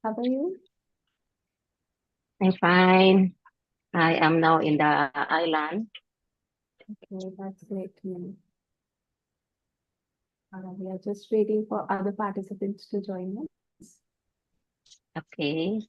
How are you? I'm fine. I am now in the island. Okay, that's great to know. We are just waiting for other participants to join us. Okay.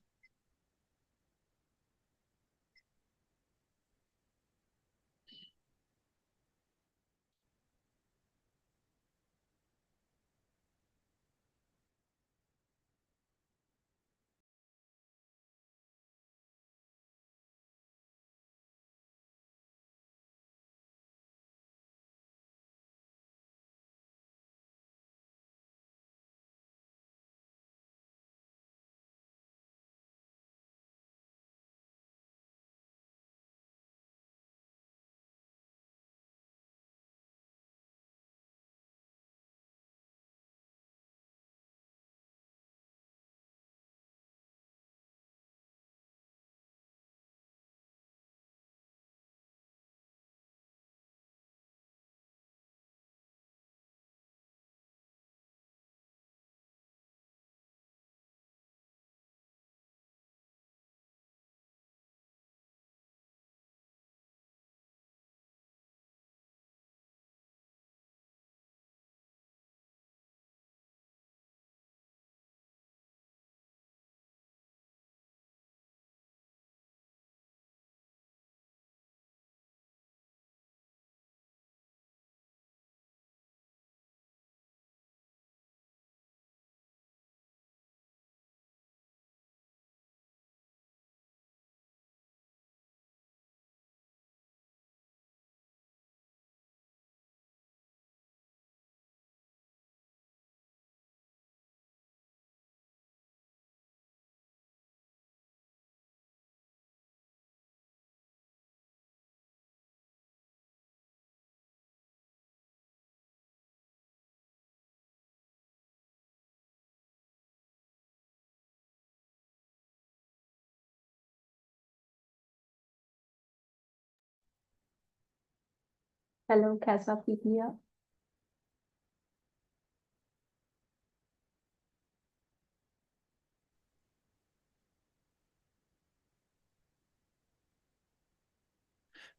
Hello, कैसा आप किया?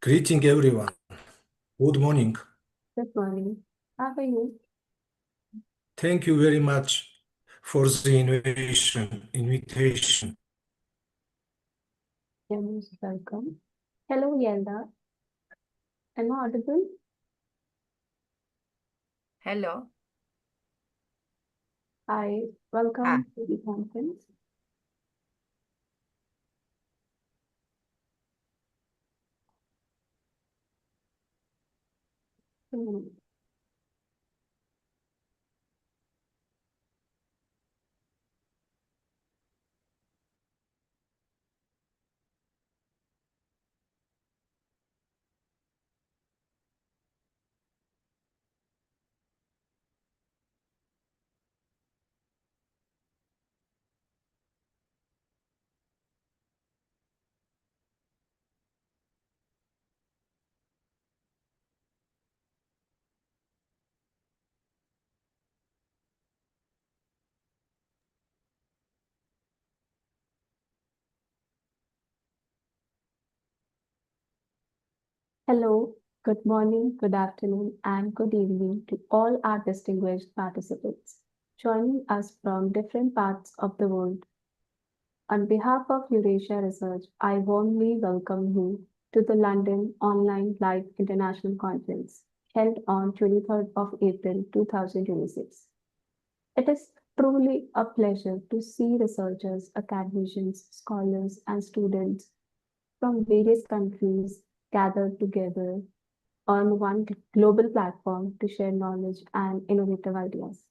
Greeting everyone. Good morning. Good morning. How are you? Thank you very much for the invitation. You're most welcome. Hello, Yelda. Am I audible? Hello. Hi, welcome to the conference. Hmm. Hello, good morning, good afternoon, and good evening to all our distinguished participants joining us from different parts of the world. On behalf of Eurasia Research, I warmly welcome you to the London Online Live International Conference held on 23rd of April 2026. It is truly a pleasure to see researchers, academicians, scholars, and students from various countries gathered together on one global platform to share knowledge and innovative ideas.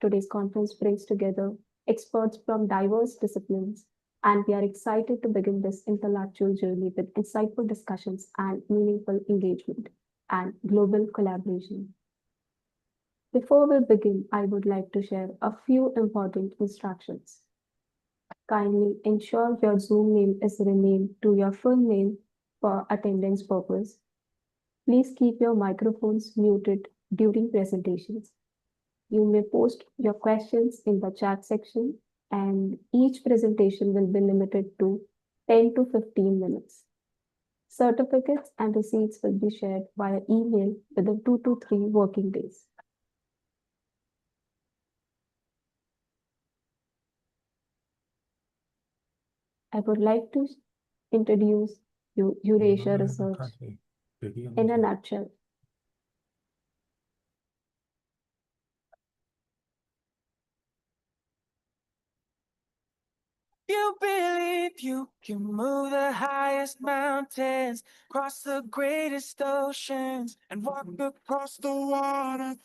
Today's conference brings together experts from diverse disciplines, and we are excited to begin this intellectual journey with insightful discussions and meaningful engagement and global collaboration. Before we begin, I would like to share a few important instructions. Kindly ensure your Zoom name is renamed to your full name for attendance purpose. Please keep your microphones muted during presentations. You may post your questions in the chat section, and each presentation will be limited to 10 to 15 minutes. Certificates and receipts will be shared via email within 2 to 3 working days. I would like to introduce you Eurasia Research in a nutshell. You believe you can move the highest mountains, cross the greatest oceans, and walk across the water.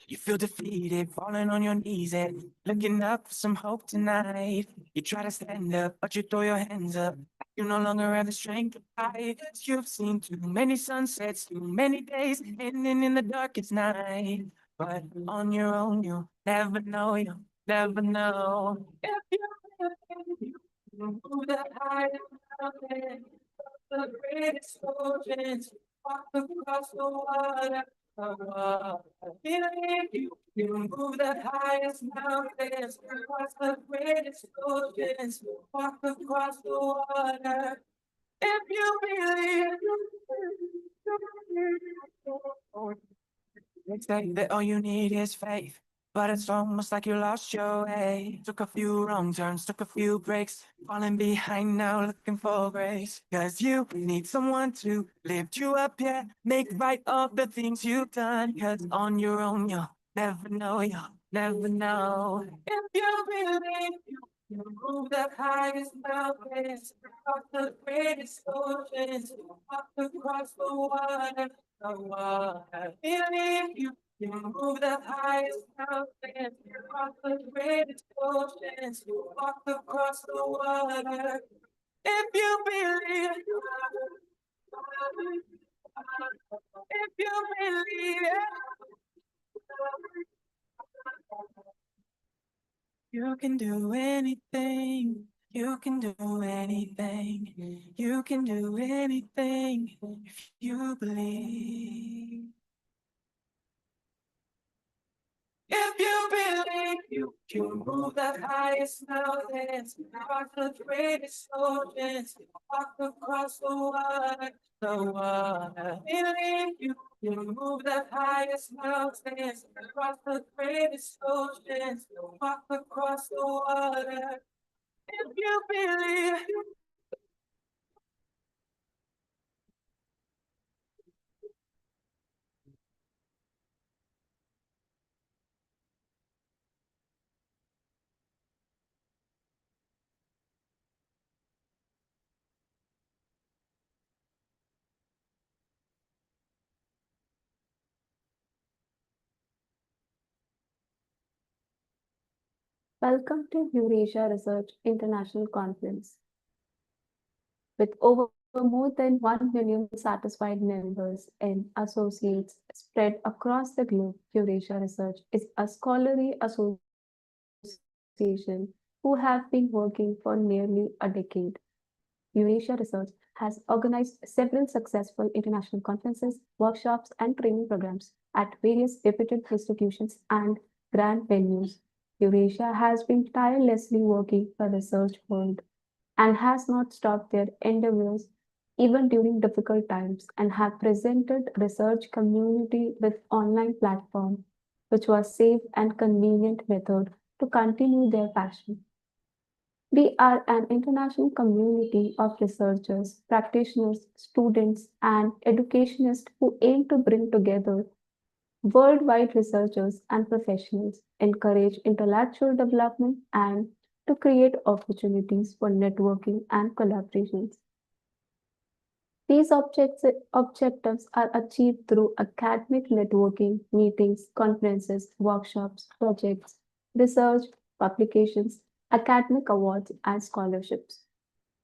You feel defeated, falling on your knees and looking up for some hope tonight. You try to stand up, but you throw your hands up. You no longer have the strength to fight. You've seen too many sunsets, too many days, ending in the darkest night. But on your own, you'll never know, you'll never know. If you move the highest mountain, the greatest oceans, walk across the water. Believe you can move the highest mountains, across the greatest oceans, walk across the water. If you believe, they say that all you need is faith, but it's almost like you lost your way. Took a few wrong turns, took a few breaks, falling behind now looking for grace. Cause you need someone to lift you up, yeah, make right all the things you've done. Cause on your own you'll never know, you'll never know. If you believe you move the highest mountains, across the greatest oceans, walk across the water. Believe you can move the highest mountains, across the greatest oceans, walk across the water. If you believe, if you believe, you can do anything. You can do anything. You can do anything if you believe. If you believe you can move the highest mountains, cross the greatest oceans, walk across the water, the water. Believe you can move the highest mountains, cross the greatest oceans, walk across the water. If you believe. Welcome to Eurasia Research International Conference. With over more than 1 million satisfied members and associates spread across the globe, Eurasia Research is a scholarly association who have been working for nearly a decade. Eurasia Research has organized several successful international conferences, workshops, and training programs at various reputed institutions and grand venues. Eurasia has been tirelessly working the research world and has not stopped their endeavors even during difficult times and have presented research community with online platform which was safe and convenient method to continue their passion. We are an international community of researchers, practitioners, students, and educationists who aim to bring together worldwide researchers and professionals, encourage intellectual development, and to create opportunities for networking and collaborations. These objectives are achieved through academic networking, meetings, conferences, workshops, projects, research, publications, academic awards, and scholarships.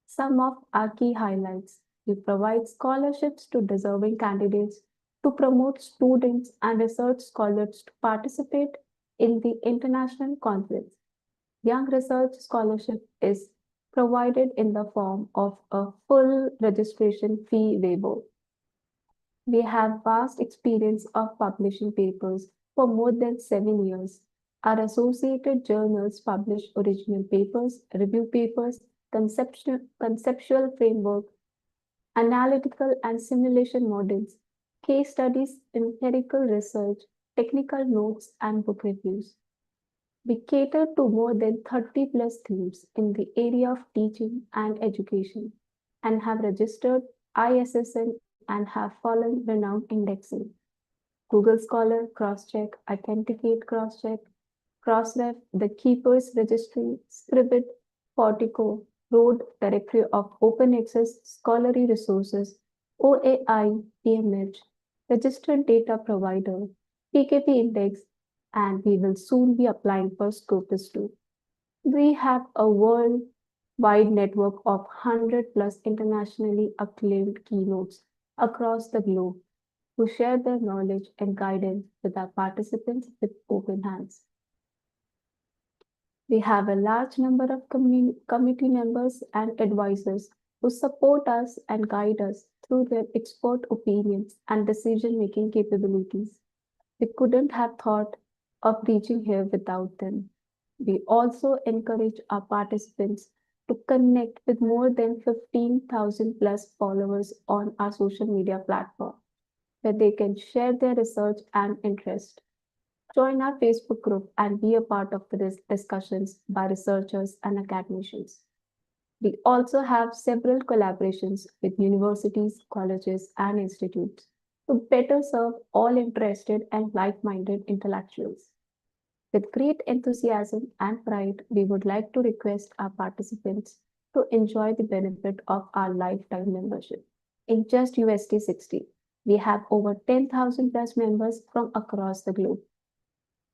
Some of our key highlights: we provide scholarships to deserving candidates to promote students and research scholars to participate in the international conference. Young Research Scholarship is provided in the form of a full registration fee waiver. We have vast experience of publishing papers for more than 7 years. Our associated journals publish original papers, review papers, conceptual framework, analytical and simulation models, case studies, empirical research, technical notes, and book reviews. We cater to more than 30 plus themes in the area of teaching and education and have registered ISSN and have fallen renowned indexing. Google Scholar, Crosscheck, Authenticate Crosscheck, Crossref, the Keepers Registry, Scribd, Portico, Road Directory of Open Access Scholarly Resources, OAI, PMH, Registered Data Provider, PKP Index, and we will soon be applying for Scopus too. We have a worldwide network of 100 plus internationally acclaimed keynotes across the globe who share their knowledge and guidance with our participants with open hands. We have a large number of committee members and advisors who support us and guide us through their expert opinions and decision making capabilities. We couldn't have thought of reaching here without them. We also encourage our participants to connect with more than 15,000 plus followers on our social media platform, where they can share their research and interest. Join our Facebook group and be a part of the discussions by researchers and academicians. We also have several collaborations with universities, colleges, and institutes to better serve all interested and like minded intellectuals. With great enthusiasm and pride, we would like to request our participants to enjoy the benefit of our lifetime membership. In just USD 60, we have over 10,000 plus members from across the globe,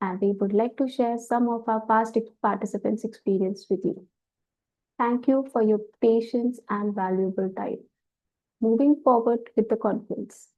and we would like to share some of our past participants' experience with you. Thank you for your patience and valuable time. Moving forward with the conference.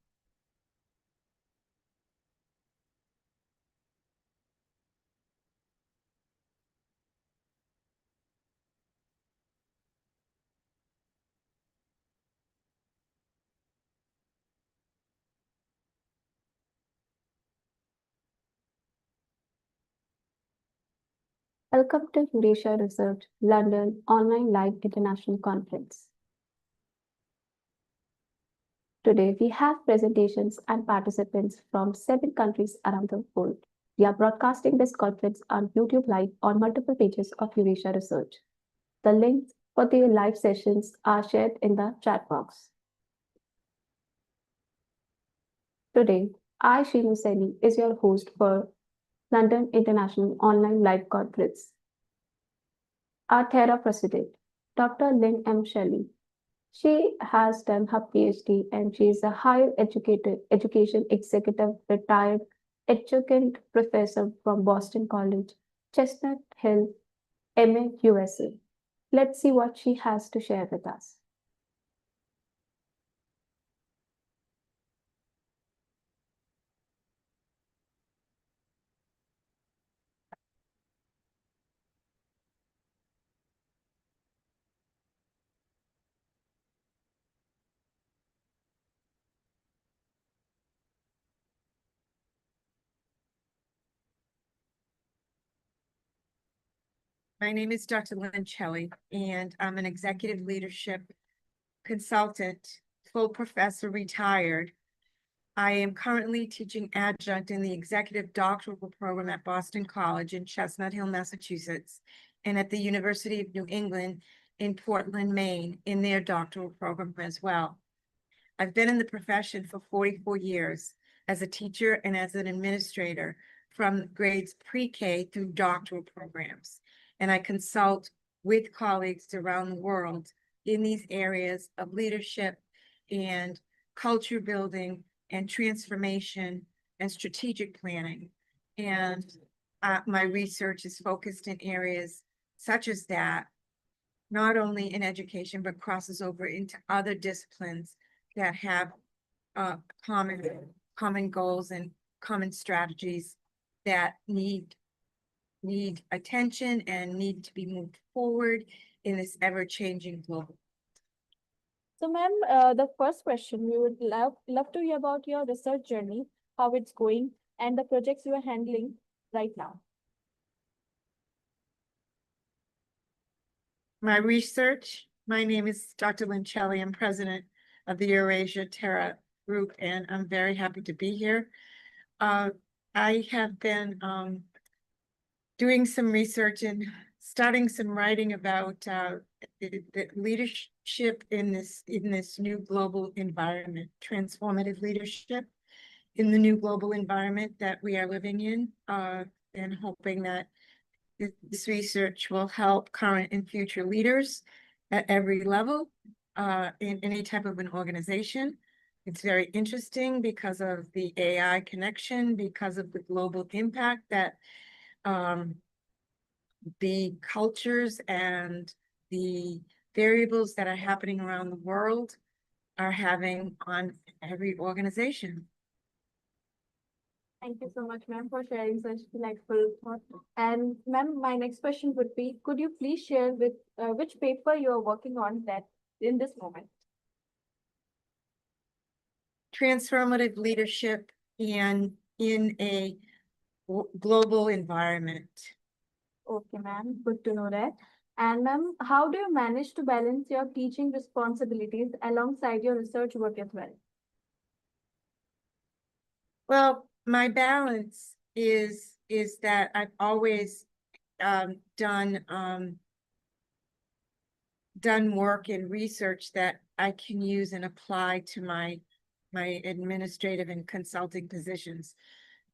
Welcome to Eurasia Research London Online Live International Conference. Today we have presentations and participants from 7 countries around the world. We are broadcasting this conference on YouTube Live on multiple pages of Eurasia Research. The links for the live sessions are shared in the chat box. Today, I, Shinu Seni, is your host for London International Online Live Conference. Our Thera President, Dr. Lynn M. Shelley. She has done her PhD and she is a higher education executive retired adjunct professor from Boston College, Chestnut Hill, MA, USA. Let's see what she has to share with us. My name is Dr. Lynn Shelley, and I'm an executive leadership consultant, full professor retired. I am currently teaching adjunct in the executive doctoral program at Boston College in Chestnut Hill, Massachusetts, and at the University of New England in Portland, Maine, in their doctoral program as well. I've been in the profession for 44 years as a teacher and as an administrator from grades pre-K through doctoral programs. And I consult with colleagues around the world in these areas of leadership and culture building and transformation and strategic planning. And my research is focused in areas such as that, not only in education, but crosses over into other disciplines that have common goals and common strategies that need attention and need to be moved forward in this ever-changing global. So, ma'am, the first question, we would love to hear about your research journey, how it's going, and the projects you are handling right now. My research, my name is Dr. Lincelli. I'm president of the Eurasia Terra Group, and I'm very happy to be here. I have been doing some research and starting some writing about the leadership in this new global environment, transformative leadership in the new global environment that we are living in, and hoping that this research will help current and future leaders at every level in any type of an organization. It's very interesting because of the AI connection, because of the global impact that the cultures and the variables that are happening around the world are having on every organization. Thank you so much, ma'am, for sharing such delightful thoughts. And ma'am, my next question would be, could you please share with which paper you are working on that in this moment? Transformative leadership in a global environment. Okay, ma'am, good to know that. And ma'am, how do you manage to balance your teaching responsibilities alongside your research work as well? Well, my balance is that I've always done work and research that I can use and apply to my administrative and consulting positions.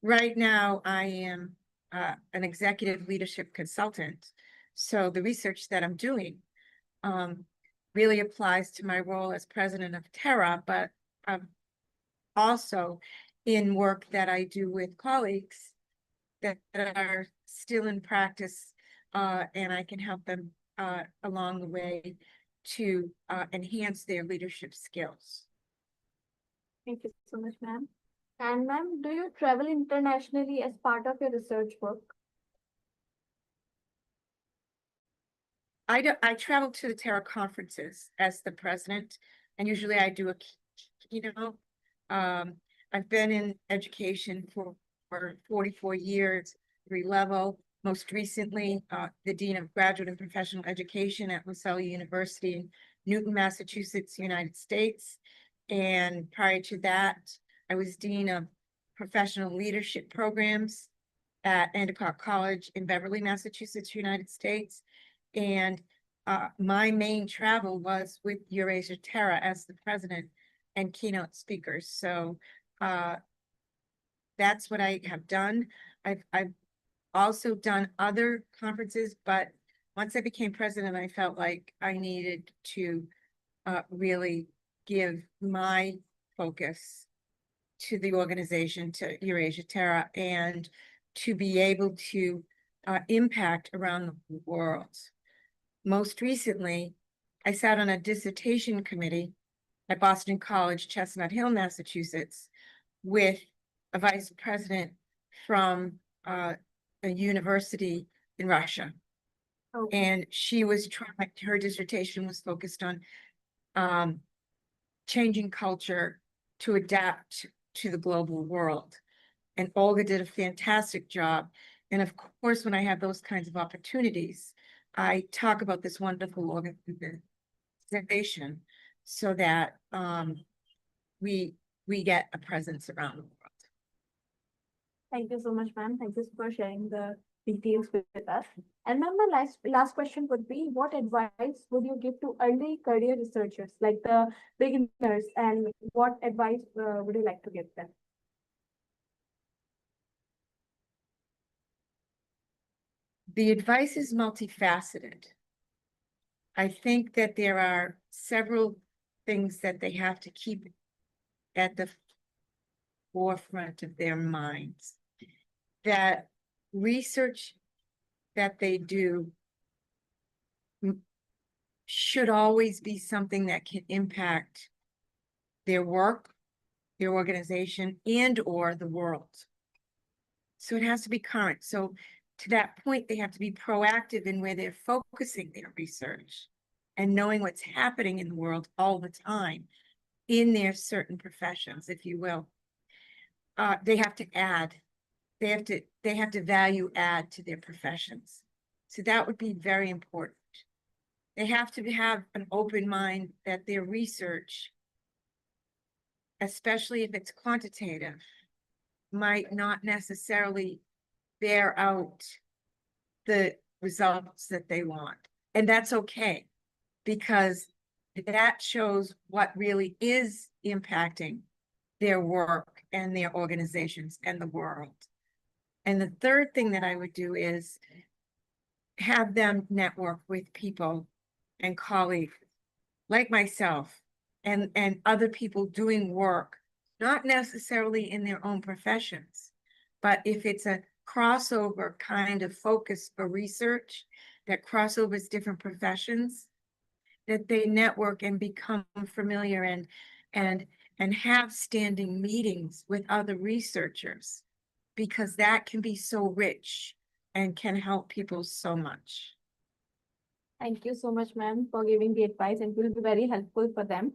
Right now, I am an executive leadership consultant. So the research that I'm doing really applies to my role as president of Terra, but also in work that I do with colleagues that are still in practice, and I can help them along the way to enhance their leadership skills. Thank you so much, ma'am. And ma'am, do you travel internationally as part of your research work? I travel to the Terra conferences as the president, and usually I do a keynote. I've been in education for 44 years, every level. Most recently, the Dean of Graduate and Professional Education at LaSalle University in Newton, Massachusetts, United States. And prior to that, I was Dean of Professional Leadership Programs at Endicott College in Beverly, Massachusetts, United States. And my main travel was with Eurasia Terra as the president and keynote speakers. So that's what I have done. I've also done other conferences, but once I became president, I felt like I needed to really give my focus to the organization, to Eurasia Terra, and to be able to impact around the world. Most recently, I sat on a dissertation committee at Boston College, Chestnut Hill, Massachusetts, with a vice president from a university in Russia. Okay. And she was trying, her dissertation was focused on changing culture to adapt to the global world. And Olga did a fantastic job. And of course, when I have those kinds of opportunities, I talk about this wonderful organization so that we get a presence around the world. Thank you so much, ma'am. Thank you for sharing the details with us. And ma'am, my last question would be, what advice would you give to early career researchers, like the beginners, and what advice would you like to give them? The advice is multifaceted. I think that there are several things that they have to keep at the forefront of their minds. That research that they do should always be something that can impact their work, their organization, and/or the world. So it has to be current. So to that point, they have to be proactive in where they're focusing their research. and knowing what's happening in the world all the time in their certain professions, if you will. They have to add, they have to value add to their professions. So that would be very important. They have to have an open mind that their research, especially if it's quantitative, might not necessarily bear out the results that they want. And that's okay, because that shows what really is impacting their work and their organizations and the world. And the third thing that I would do is have them network with people and colleagues like myself and other people doing work, not necessarily in their own professions, but if it's a crossover kind of focus for research that crossovers different professions, that they network and become familiar and have standing meetings with other researchers, because that can be so rich and can help people so much. Thank you so much, ma'am, for giving the advice, and it will be very helpful for them.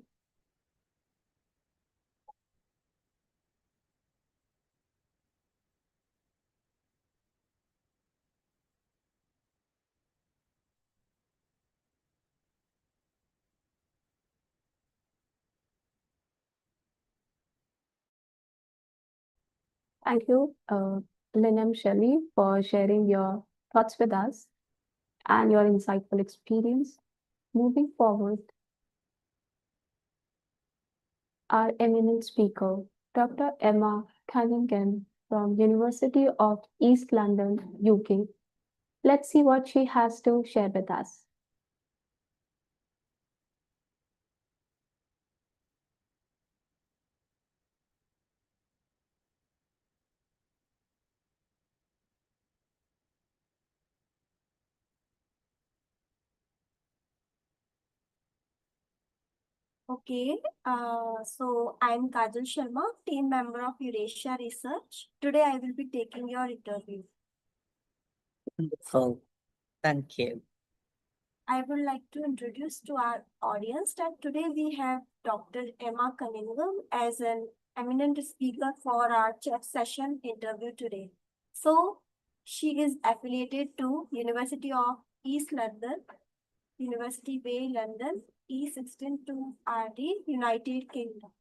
Thank you, Linem Shelley, for sharing your thoughts with us and your insightful experience. Moving forward, our eminent speaker, Dr. Emma Cunningham from University of East London, UK. Let's see what she has to share with us. Okay, so I'm Kajal Sharma, team member of Eurasia Research. Today I will be taking your interview. Wonderful. Thank you. I would like to introduce to our audience that today we have Dr. Emma Cunningham as an eminent speaker for our chat session interview today. So she is affiliated to University of East London, University Bay, London, E162RD, United Kingdom.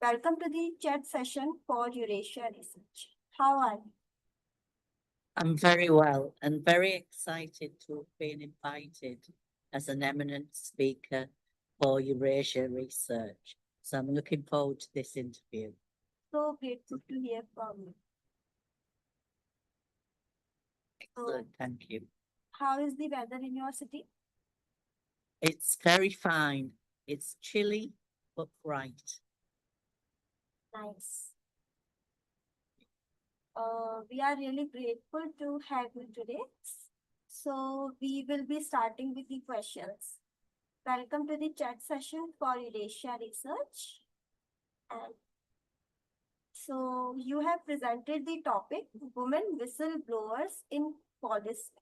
Welcome to the chat session for Eurasia Research. How are you? I'm very well and very excited to have been invited as an eminent speaker for Eurasia Research. So I'm looking forward to this interview. So grateful to hear from you. Excellent, thank you. How is the weather in your city? It's very fine. It's chilly, but bright. Nice. We are really grateful to have you today. So we will be starting with the questions. Welcome to the chat session for Eurasia Research. And so you have presented the topic Women Whistleblowers in Policy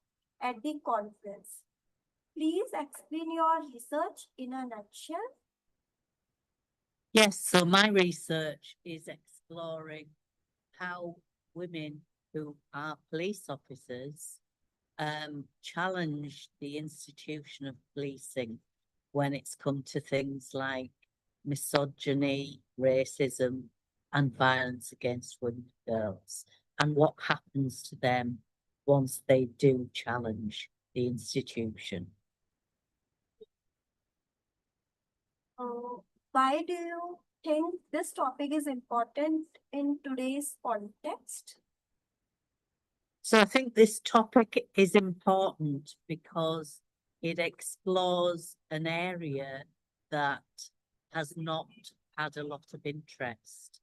at the conference. Please explain your research in a nutshell. Yes, so my research is exploring how women who are police officers challenge the institution of policing when it's come to things like misogyny, racism, and violence against women and girls, and what happens to them once they do challenge the institution. Why do you think this topic is important in today's context? So I think this topic is important because it explores an area that has not had a lot of interest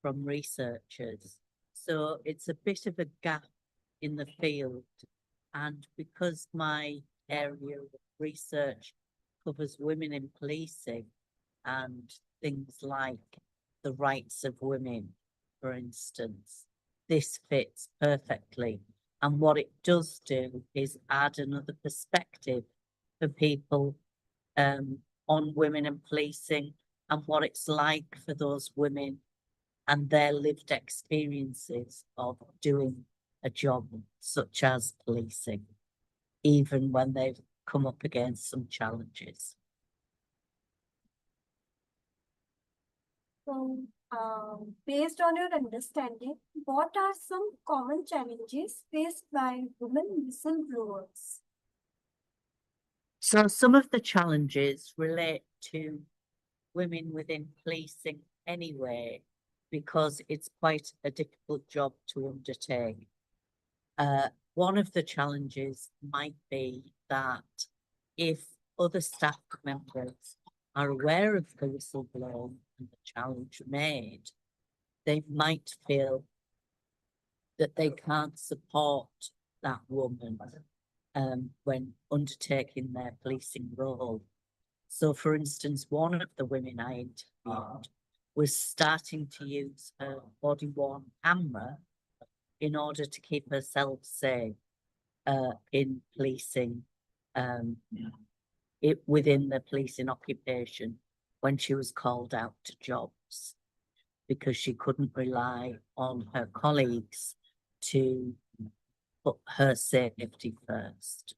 from researchers. So it's a bit of a gap in the field. And because my area of research covers women in policing and things like the rights of women, for instance, this fits perfectly. And what it does do is add another perspective for people on women and policing and what it's like for those women and their lived experiences of doing a job such as policing, even when they've come up against some challenges. So, based on your understanding, what are some common challenges faced by women whistleblowers? So some of the challenges relate to women within policing anyway, because it's quite a difficult job to undertake. One of the challenges might be that if other staff members are aware of the whistleblower and the challenge made, they might feel that they can't support that woman when undertaking their policing role. So, for instance, one of the women I interviewed was starting to use her body-worn camera in order to keep herself safe in policing, within the policing occupation when she was called out to jobs, because she couldn't rely on her colleagues to put her safety first.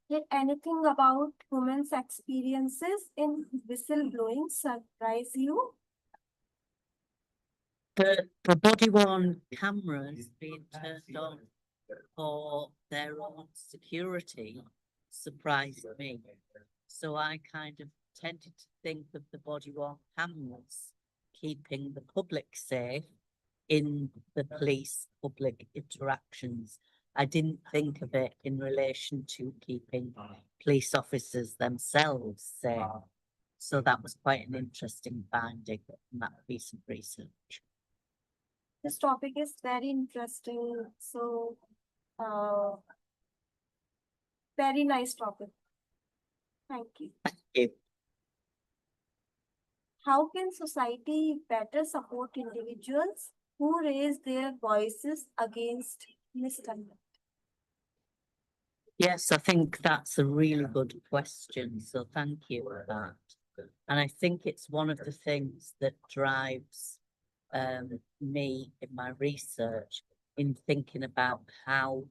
Did anything about women's experiences in whistleblowing surprise you? The body-worn cameras being turned on for their own security surprised me. So I kind of tended to think of the body-worn cameras keeping the public safe in the police public interactions. I didn't think of it in relation to keeping police officers themselves safe. So that was quite an interesting finding in that piece of research. This topic is very interesting. So, very nice topic. Thank you. Thank you. How can society better support individuals who raise their voices against misconduct? Yes, I think that's a really good question. So thank you for that. And I think it's one of the things that drives me in my research in thinking about how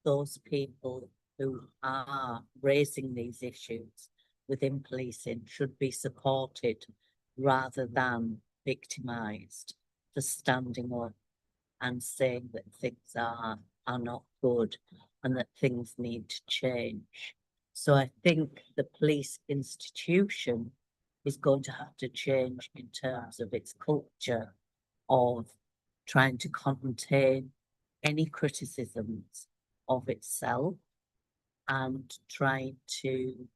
those people who are raising these issues within policing should be supported rather than victimized for standing up and saying that things are not good and that things need to change. So I think the police institution is going to have to change in terms of its culture of trying to contain any criticisms of itself and trying to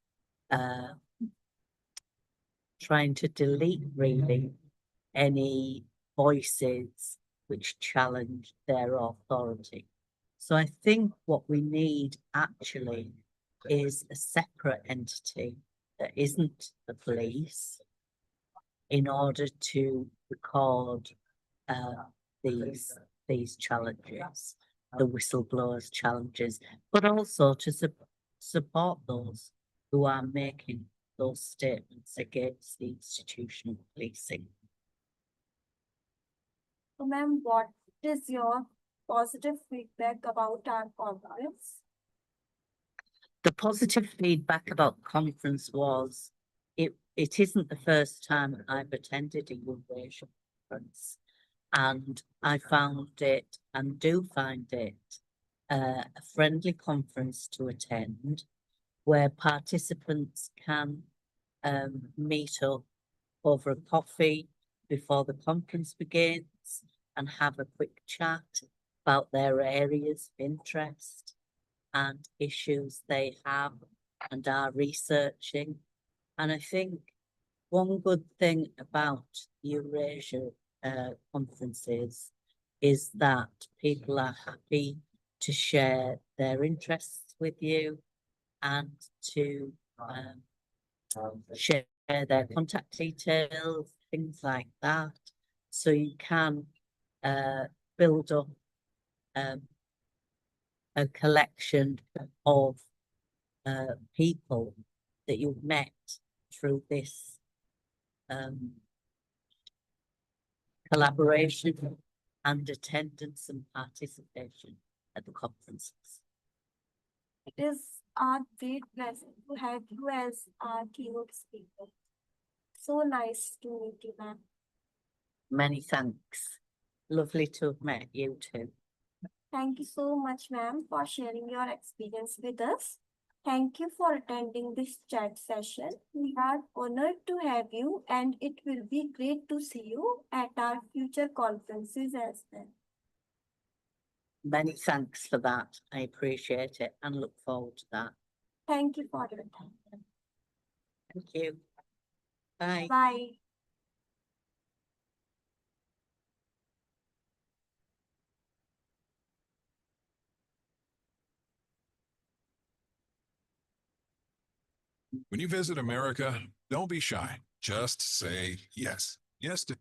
delete really any voices which challenge their authority. So I think what we need actually is a separate entity that isn't the police in order to record these challenges, the whistleblowers' challenges, but also to support those who are making those statements against the institution of policing. So, ma'am, what is your positive feedback about our conference? The positive feedback about the conference was it isn't the first time I've attended a Eurasia conference, and I found it and do find it a friendly conference to attend, where participants can meet up over a coffee before the conference begins and have a quick chat about their areas of interest and issues they have and are researching. And I think one good thing about Eurasia conferences is that people are happy to share their interests with you and to share their contact details, things like that. So you can build up a a collection of people that you've met through this collaboration and attendance and participation at the conferences. It is our great pleasure to have you as our keynote speaker. So nice to meet you, ma'am. Many thanks. Lovely to have met you too. Thank you so much, ma'am, for sharing your experience with us. Thank you for attending this chat session. We are honored to have you, and it will be great to see you at our future conferences as well. Many thanks for that. I appreciate it and look forward to that. Thank you for your time. Thank you. Bye. Bye. When you visit America, don't be shy. Just say yes. Yes to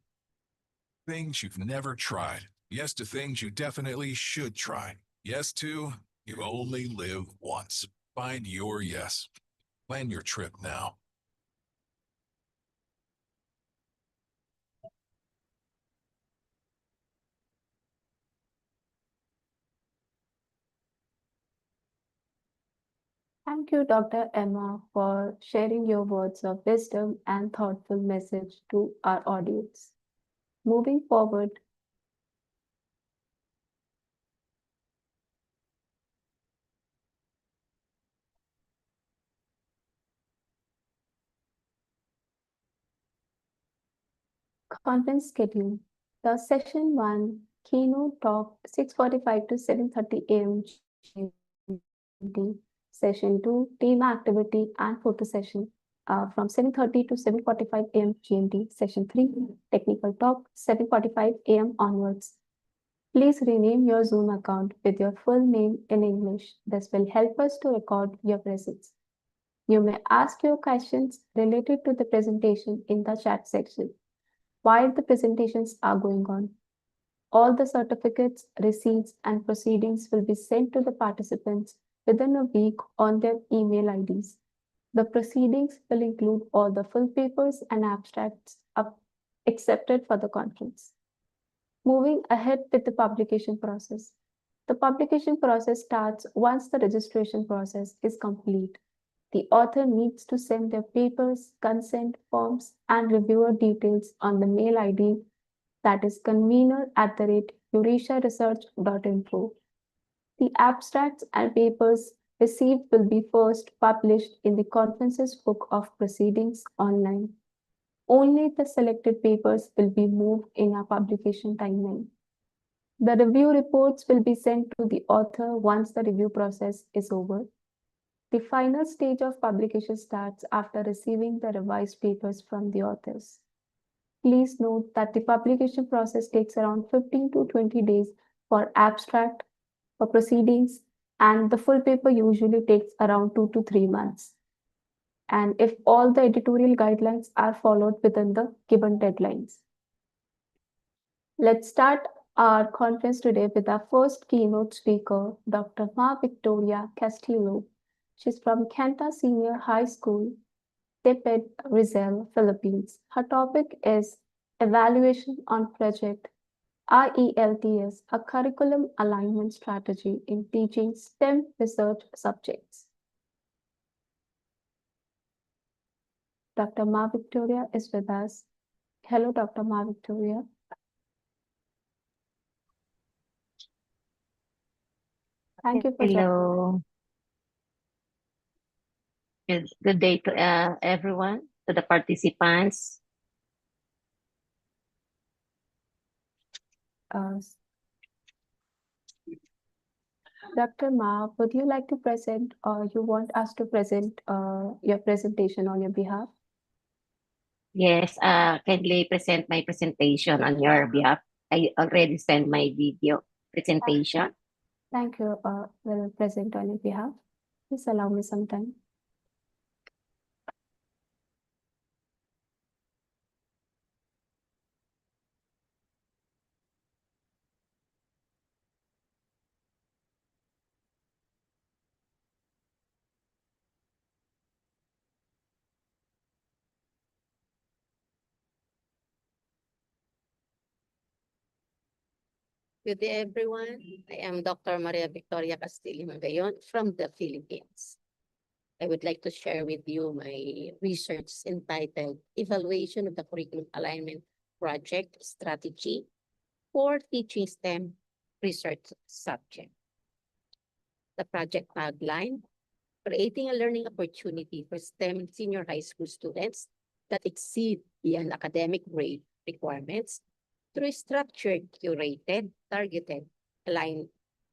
things you've never tried. Yes to things you definitely should try. Yes to you only live once. Find your yes. Plan your trip now. Thank you, Dr. Emma, for sharing your words of wisdom and thoughtful message to our audience. Moving forward, conference schedule. The session 1 keynote talk 6:45 to 7:30 a.m. GMT. Session 2 team activity and photo session from 7:30 to 7:45 a.m. GMT. Session 3 technical talk 7:45 a.m. onwards. Please rename your Zoom account with your full name in English. This will help us to record your presence. You may ask your questions related to the presentation in the chat section while the presentations are going on. All the certificates, receipts, and proceedings will be sent to the participants within a week on their email IDs. The proceedings will include all the full papers and abstracts accepted for the conference. Moving ahead with the publication process. The publication process starts once the registration process is complete. The author needs to send their papers, consent forms, and reviewer details on the mail ID that is convener@eurasiaresearch.info. The abstracts and papers received will be first published in the conference's book of proceedings online. Only the selected papers will be moved in our publication timeline. The review reports will be sent to the author once the review process is over. The final stage of publication starts after receiving the revised papers from the authors. Please note that the publication process takes around 15 to 20 days for abstract, for proceedings, and the full paper usually takes around 2 to 3 months. And if all the editorial guidelines are followed within the given deadlines. Let's start our conference today with our first keynote speaker, Dr. Ma Victoria Castillo. She's from Canta Senior High School, Tepet, Rizal, Philippines. Her topic is Evaluation on Project RELTS, a curriculum alignment strategy in teaching STEM research subjects. Dr. Ma Victoria is with us. Hello, Dr. Ma Victoria. Thank you for joining. Hello. Good day to everyone, to the participants. Dr. Ma, would you like to present or you want us to present your presentation on your behalf? Yes, kindly present my presentation on your behalf. I already sent my video presentation. Thank you. Will present on your behalf. Please allow me some time. Good day, everyone. I am Dr. Maria Victoria Castillo Magayon from the Philippines. I would like to share with you my research entitled Evaluation of the Curriculum Alignment Project Strategy for Teaching STEM Research Subject. The project tagline, creating a learning opportunity for STEM senior high school students that exceed beyond academic grade requirements through structured, curated, targeted, aligned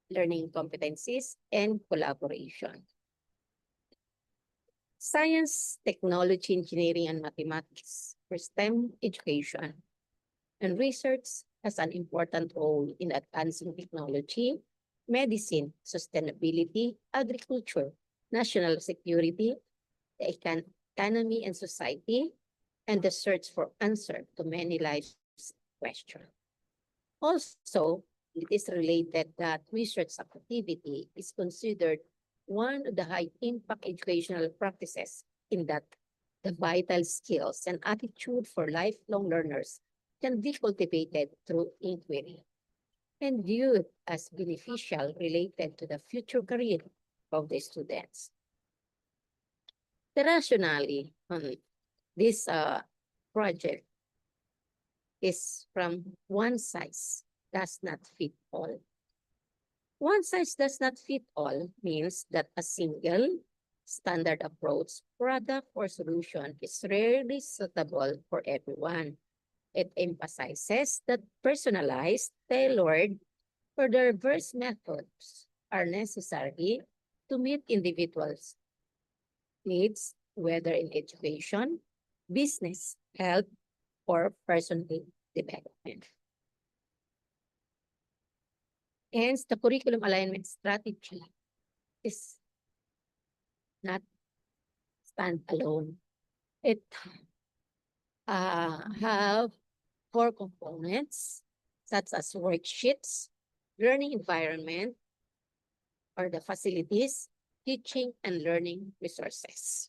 learning competencies and collaboration. Science, technology, engineering, and mathematics for STEM education and research has an important role in advancing technology, medicine, sustainability, agriculture, national security, the economy and society, and the search for answer to many life's questions. Also, it is related that research activity is considered one of the high-impact educational practices in that the vital skills and attitude for lifelong learners can be cultivated through inquiry and viewed as beneficial related to the future career of the students. The rationale on this project is from one size does not fit all. One size does not fit all means that a single standard approach, product, or solution is rarely suitable for everyone. It emphasizes that personalized, tailored, or diverse methods are necessary to meet individuals' needs, whether in education, business, health, or personal development. Hence, the curriculum alignment strategy is not standalone. It have 4 components, such as worksheets, learning environment, or the facilities, teaching and learning resources.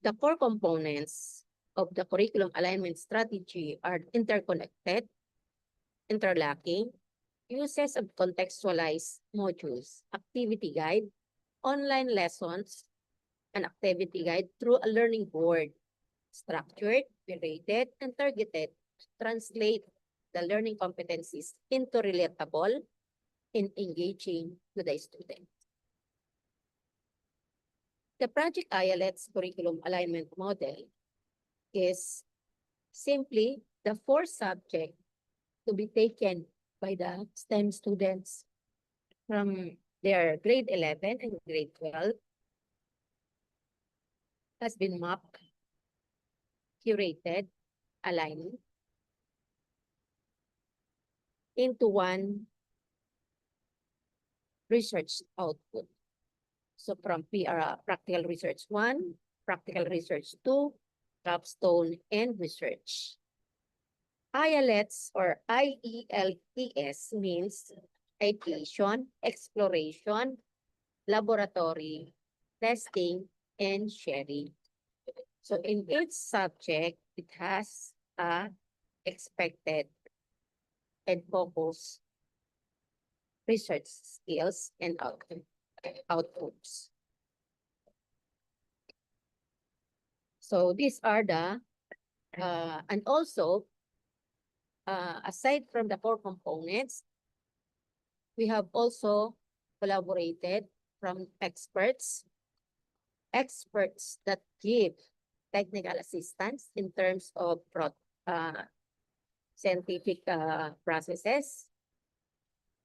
The 4 components of the curriculum alignment strategy are interconnected, interlocking, uses of contextualized modules, activity guide, online lessons, and activity guide through a learning board, structured, curated, and targeted to translate the learning competencies into relatable and engaging to the student. The Project ILET's curriculum alignment model is simply the 4 subjects to be taken by the STEM students from their grade 11 and grade 12 has been mapped, curated, aligned into one research output. So from Practical Research 1, Practical Research 2, Capstone, and Research. IELTS or IELTS means ideation, exploration, laboratory, testing, and sharing. So in each subject, it has a expected and focused research skills and outputs. So these are the, and also, aside from the 4 components, we have also collaborated from experts that give technical assistance in terms of scientific processes,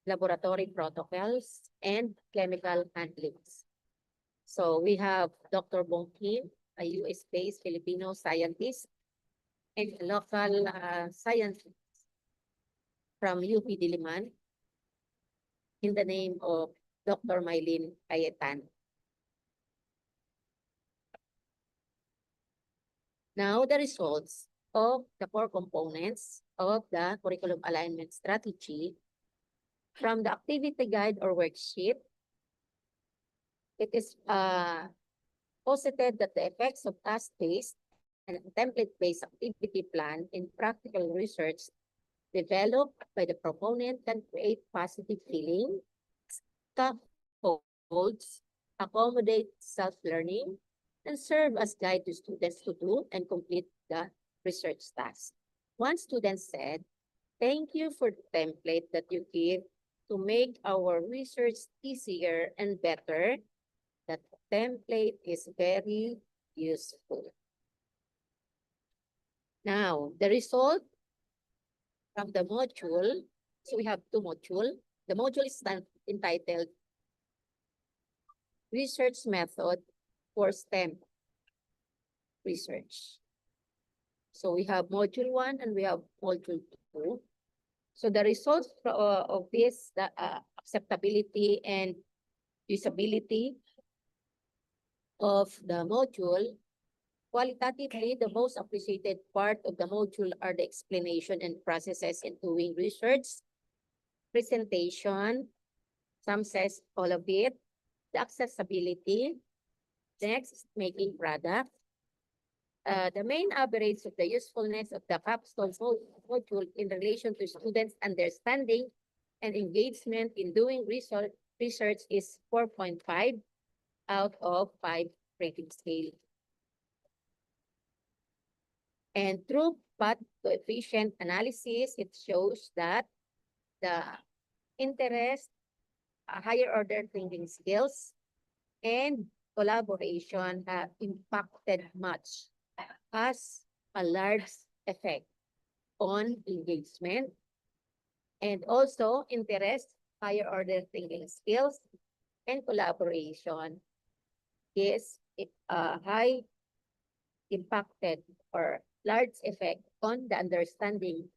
laboratory protocols, and chemical handlings. So we have Dr. Bong Kim, a US-based Filipino scientist, and a local scientist from UP Diliman in the name of Dr. Mylene Cayetano. Now, the results of the 4 components of the curriculum alignment strategy from the activity guide or worksheet, it is posited that the effects of task-based and template-based activity plan in practical research developed by the proponent can create positive feeling, scaffolds, accommodate self-learning, and serve as guide to students to do and complete the research task. One student said, "Thank you for the template that you give to make our research easier and better. That template is very useful." Now, the result from the module, so we have two modules. The module is entitled Research Method for STEM Research. So we have module 1 and we have module 2. So the results of this, the acceptability and usability of the module, qualitatively, the most appreciated part of the module are the explanation and processes in doing research, presentation, some says all of it, the accessibility, next, making product. The main average of the usefulness of the capstone module in relation to students' understanding and engagement in doing research is 4.5 out of 5 rating scale. And through path coefficient analysis, it shows that the interest, higher order thinking skills, and collaboration have impacted much, has a large effect on engagement, and also interest, higher order thinking skills, and collaboration is high impacted or large effect on the understanding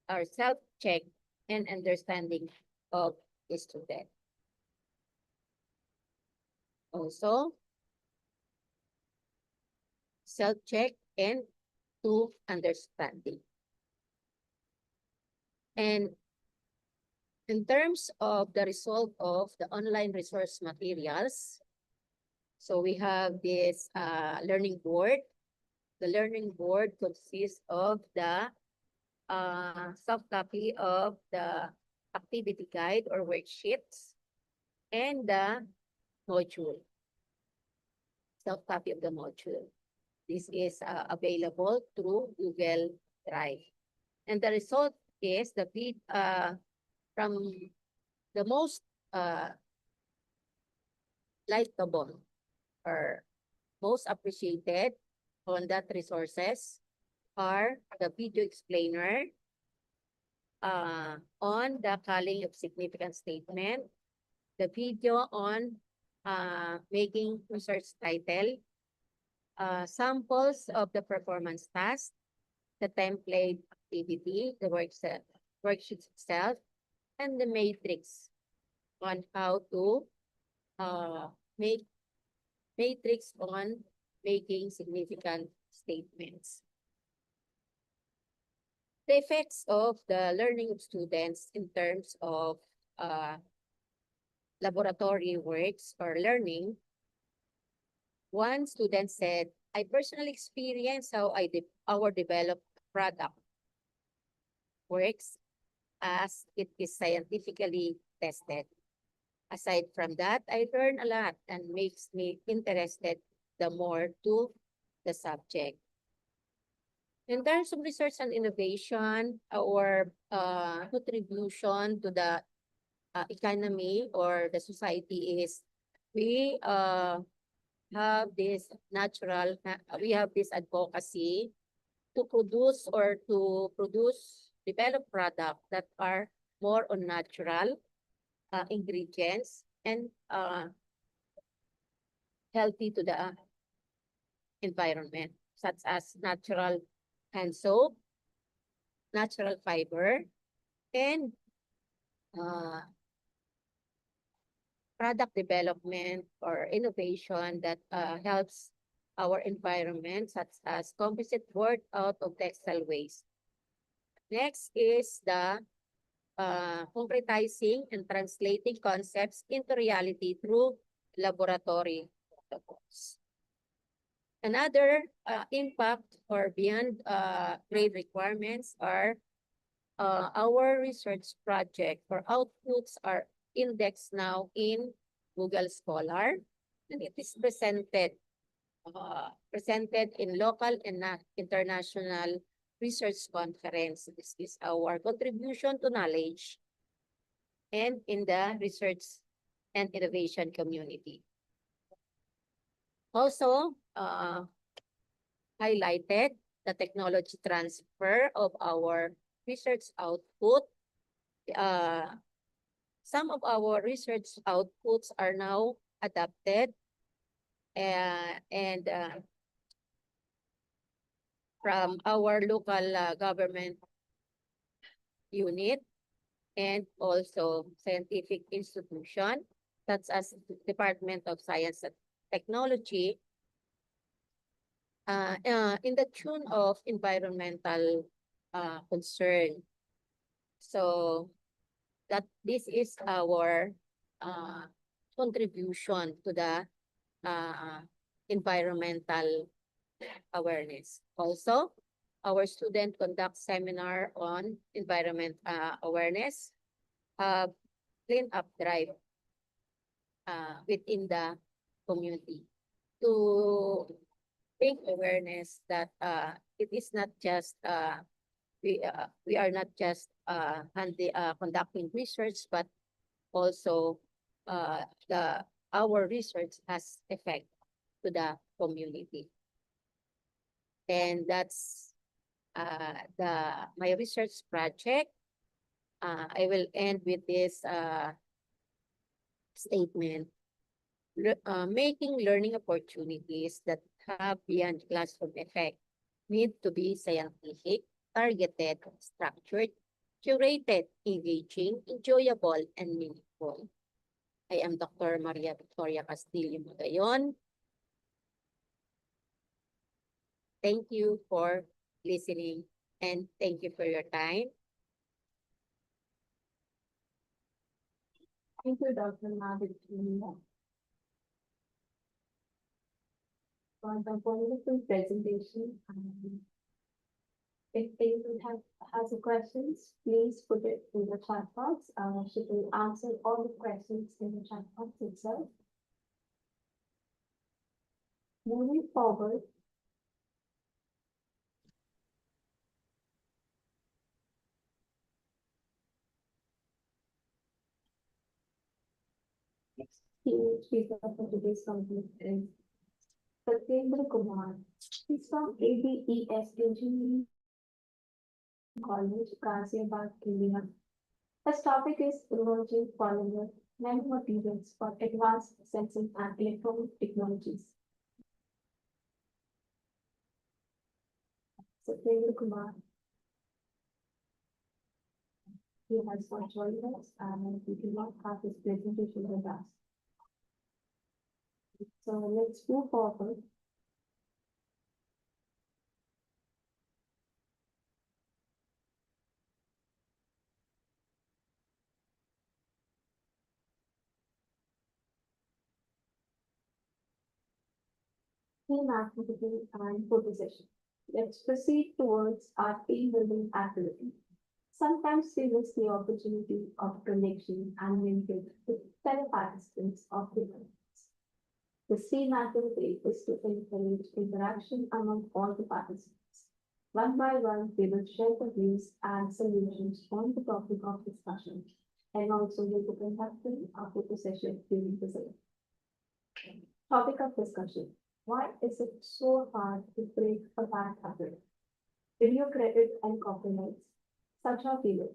or self-check and understanding of the student. Also, self-check and to understanding. And in terms of the result of the online resource materials, so we have this learning board. The learning board consists of the soft copy of the activity guide or worksheets and the module, soft copy of the module. This is available through Google Drive. And the result is the from the most likable or most appreciated on that resources are the video explainer on the calling of significant statement, the video on making research title, samples of the performance task, the template activity, the worksheet itself, and the matrix on how to make matrix on making significant statements. The effects of the learning of students in terms of laboratory works or learning. One student said, "I personally experienced how our developed product works as it is scientifically tested. Aside from that, I learn a lot and makes me interested the more to the subject." In terms of research and innovation, our contribution to the economy or the society is we have this advocacy to develop products that are more on natural ingredients and healthy to the environment, such as natural hand soap, natural fiber, and product development or innovation that helps our environment, such as composite board out of textile waste. Next is the concretizing and translating concepts into reality through laboratory protocols. Another impact or beyond grade requirements are our research project or outputs are indexed now in Google Scholar, and it is presented in local and international research conference. This is our contribution to knowledge and in the research and innovation community. Also, highlighted the technology transfer of our research output. Some of our research outputs are now adapted and from our local government unit and also scientific institution, such as Department of Science and Technology, in the tune of environmental concern. So that this is our contribution to the environmental awareness. Also, our student conduct seminar on environment awareness, clean up drive within the community to bring awareness that it is not just we are not just conducting research, but also our research has effect to the community. And that's my research project. I will end with this statement. Making learning opportunities that have beyond classroom effect need to be scientific, targeted, structured, curated, engaging, enjoyable, and meaningful. I am Dr. Maria Victoria Castillo Magayon. Thank you for listening and thank you for your time. Thank you, Dr. Victoria, for the wonderful presentation. If anyone has a questions, please put it in the chat box. She will answer all the questions in the chat box itself. Moving forward, next speaker for today's conference is Satyendra Kumar. He's from ABES Engineering College, Ghaziabad, India. His topic is emerging polymer nanomaterials for advanced sensing and electronic technologies. Satyendra Kumar. He has not joined us and we do not have his presentation with us. So let's move forward. Team activity and proposition. Let's proceed towards our team building activity. Sometimes we miss the opportunity of connection and linkage with fellow participants of the events. The team activity is to encourage interaction among all the participants. One by one, we will share the views and solutions on the topic of discussion, and also we will conduct a photo session during the session. Topic of discussion. Why is it so hard to break a bad habit? Video credit and copyrights. Such are feeling.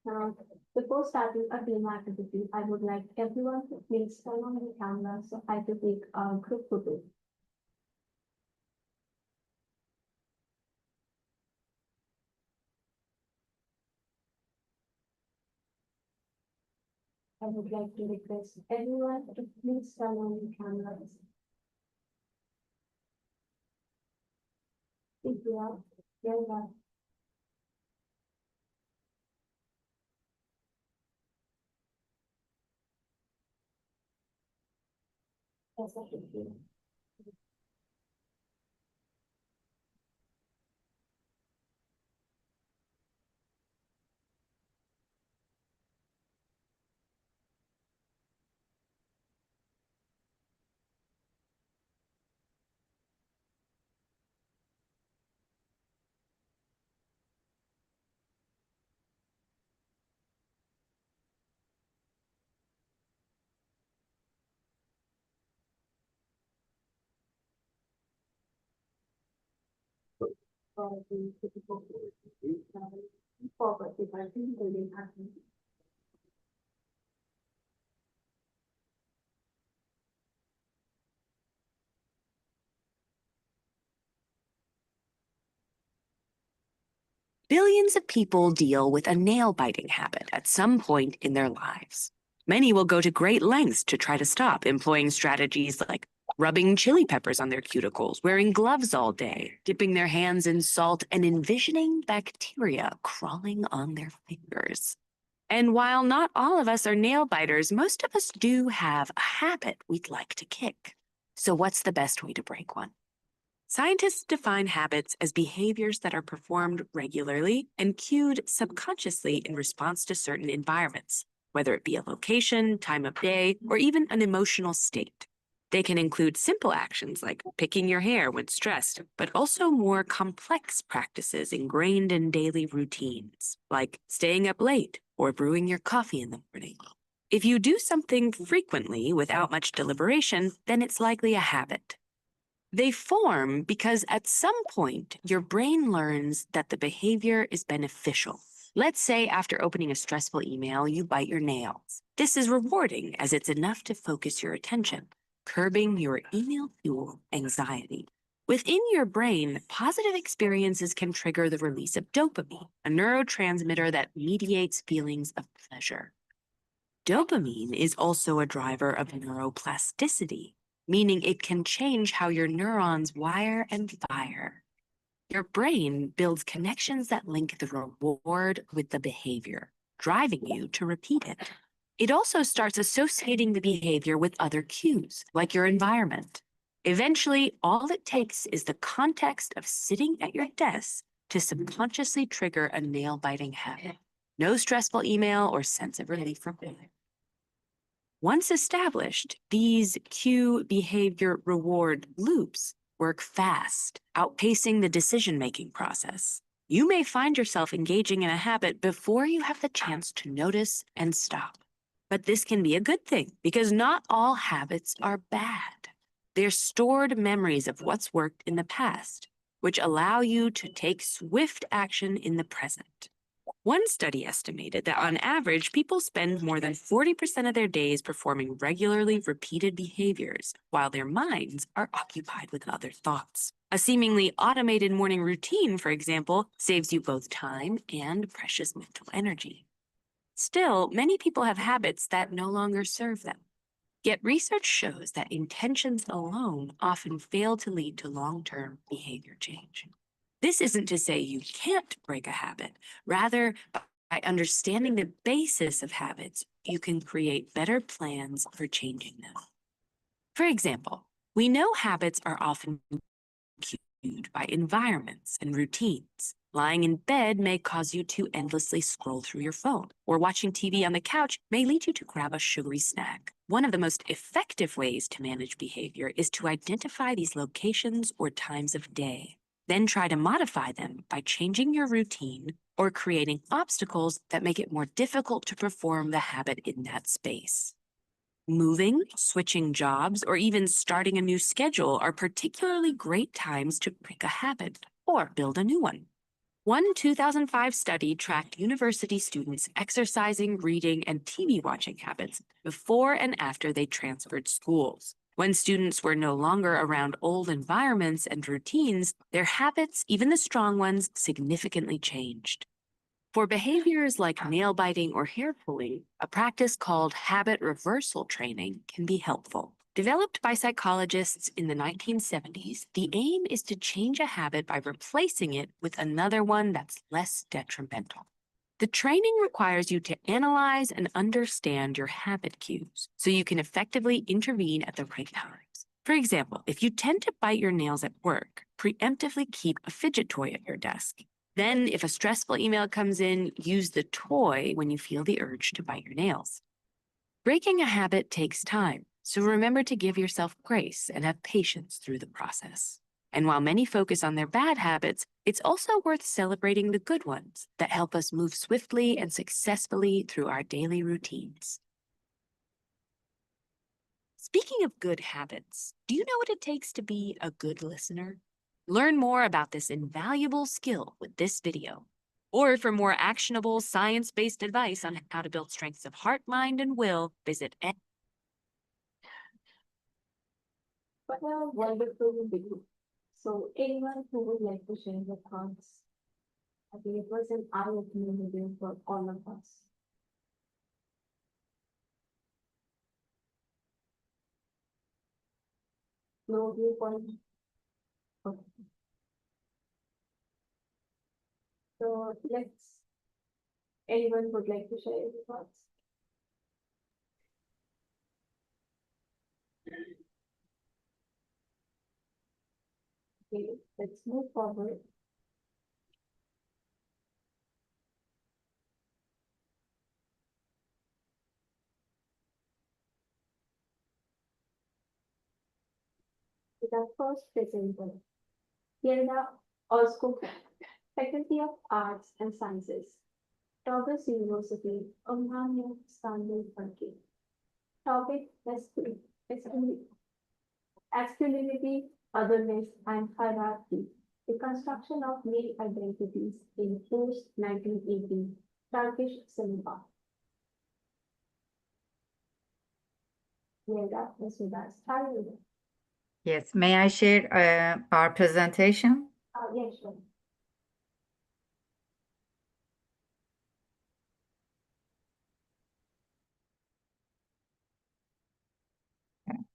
Now, before starting a team activity, I would like everyone to please turn on the camera so I can take a group photo. I would like to request everyone to please turn on the cameras. If you are, very well. Billions of people deal with a nail-biting habit at some point in their lives. Many will go to great lengths to try to stop, employing strategies like rubbing chili peppers on their cuticles, wearing gloves all day, dipping their hands in salt, and envisioning bacteria crawling on their fingers. And while not all of us are nail biters, most of us do have a habit we'd like to kick. So what's the best way to break one? Scientists define habits as behaviors that are performed regularly and cued subconsciously in response to certain environments, whether it be a location, time of day, or even an emotional state. They can include simple actions like picking your hair when stressed, but also more complex practices ingrained in daily routines, like staying up late or brewing your coffee in the morning. If you do something frequently without much deliberation, then it's likely a habit. They form because at some point, your brain learns that the behavior is beneficial. Let's say after opening a stressful email, you bite your nails. This is rewarding as it's enough to focus your attention, curbing your email fuel anxiety. Within your brain, positive experiences can trigger the release of dopamine, a neurotransmitter that mediates feelings of pleasure. Dopamine is also a driver of neuroplasticity, meaning it can change how your neurons wire and fire. Your brain builds connections that link the reward with the behavior, driving you to repeat it. It also starts associating the behavior with other cues, like your environment. Eventually, all it takes is the context of sitting at your desk to subconsciously trigger a nail-biting habit. No stressful email or sense of relief from failure. Once established, these cue behavior reward loops work fast, outpacing the decision-making process. You may find yourself engaging in a habit before you have the chance to notice and stop. But this can be a good thing because not all habits are bad. They're stored memories of what's worked in the past, which allow you to take swift action in the present. One study estimated that on average, people spend more than 40% of their days performing regularly repeated behaviors, while their minds are occupied with other thoughts. A seemingly automated morning routine, for example, saves you both time and precious mental energy. Still, many people have habits that no longer serve them. Yet research shows that intentions alone often fail to lead to long-term behavior change. This isn't to say you can't break a habit. Rather, by understanding the basis of habits, you can create better plans for changing them. For example, we know habits are often cued by environments and routines. Lying in bed may cause you to endlessly scroll through your phone, or watching TV on the couch may lead you to grab a sugary snack. One of the most effective ways to manage behavior is to identify these locations or times of day. Then try to modify them by changing your routine or creating obstacles that make it more difficult to perform the habit in that space. Moving, switching jobs, or even starting a new schedule are particularly great times to break a habit or build a new one. One 2005 study tracked university students' exercising, reading, and TV watching habits before and after they transferred schools. When students were no longer around old environments and routines, their habits, even the strong ones, significantly changed. For behaviors like nail biting or hair pulling, a practice called habit reversal training can be helpful. Developed by psychologists in the 1970s, the aim is to change a habit by replacing it with another one that's less detrimental. The training requires you to analyze and understand your habit cues so you can effectively intervene at the right times. For example, if you tend to bite your nails at work, preemptively keep a fidget toy at your desk. Then, if a stressful email comes in, use the toy when you feel the urge to bite your nails. Breaking a habit takes time, so remember to give yourself grace and have patience through the process. And while many focus on their bad habits, it's also worth celebrating the good ones that help us move swiftly and successfully through our daily routines. Speaking of good habits, do you know what it takes to be a good listener? Learn more about this invaluable skill with this video. Or for more actionable, science-based advice on how to build strengths of heart, mind, and will, visit What a wonderful video. So anyone who would like to share their thoughts? I think it was an eye-opening video for all of us. No viewpoint. Okay. So anyone would like to share your thoughts? Okay, let's move forward. With our first presenter, Yerda Osko, Faculty of Arts and Sciences, Togos University, Omania, Istanbul, Turkey. Topic: masculinity, otherness, and hierarchy. The construction of male identities in post-1980 Turkish cinema. Yerda, let's do that. Start with it. Yes, may I share our presentation? Yeah, sure.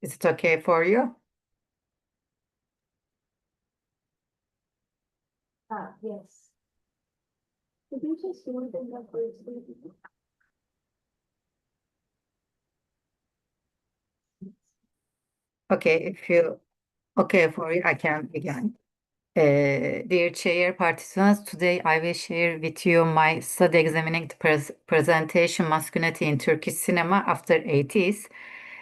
Is it okay for you? Yes. Could you just do it in the first video? Okay, if you okay for you, I can begin. Dear Chair participants, today I will share with you my study examining the presentation masculinity in Turkish cinema after 80s.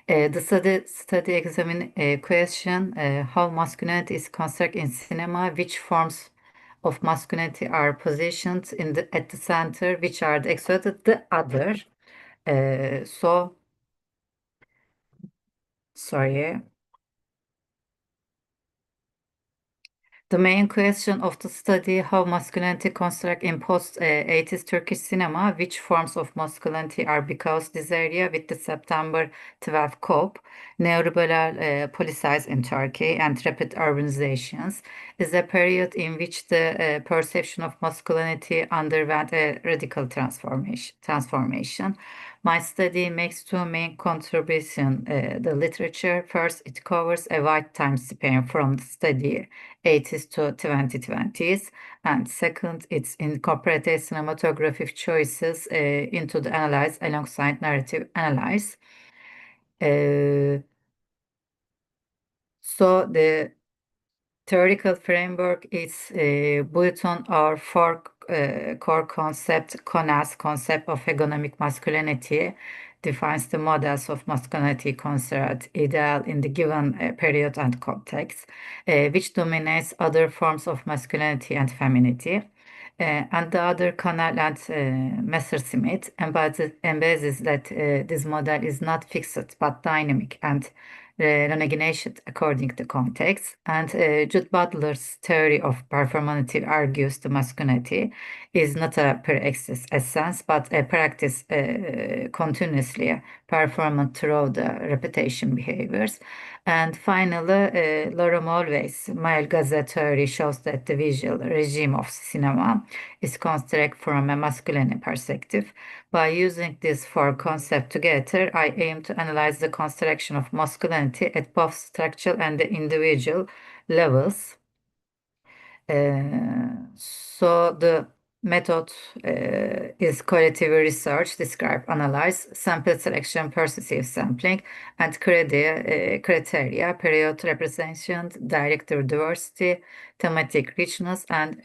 The study examine question how masculinity is constructed in cinema, which forms of masculinity are positioned at the center, which are the excluded, the other. So sorry. The main question of the study, how masculinity construct in post-80s Turkish cinema, which forms of masculinity are because this area with the September 12 COP, neoliberal policies in Turkey and rapid urbanizations, is a period in which the perception of masculinity underwent a radical transformation. My study makes two main contributions. The literature, first, it covers a wide time span from the study 80s to 2020s, and second, it's incorporated cinematographic choices into the analysis alongside narrative analysis. So the theoretical framework is built on our four core concepts. CONAS, concept of hegemonic masculinity, defines the models of masculinity considered ideal in the given period and context, which dominates other forms of masculinity and femininity. And the other Connell and Messerschmitt embeds that this model is not fixed but dynamic and renegotiated according to context. And Jude Butler's theory of performative argues the masculinity is not a per essence but a practice continuously performed through the repetition behaviors. And finally, Laura Mulvey's male gaze theory shows that the visual regime of cinema is constructed from a masculine perspective. By using these four concepts together, I aim to analyze the construction of masculinity at both structural and the individual levels. So the method is qualitative research, describe, analyze, sample selection, persuasive sampling, and criteria, period representation, director diversity, thematic richness, and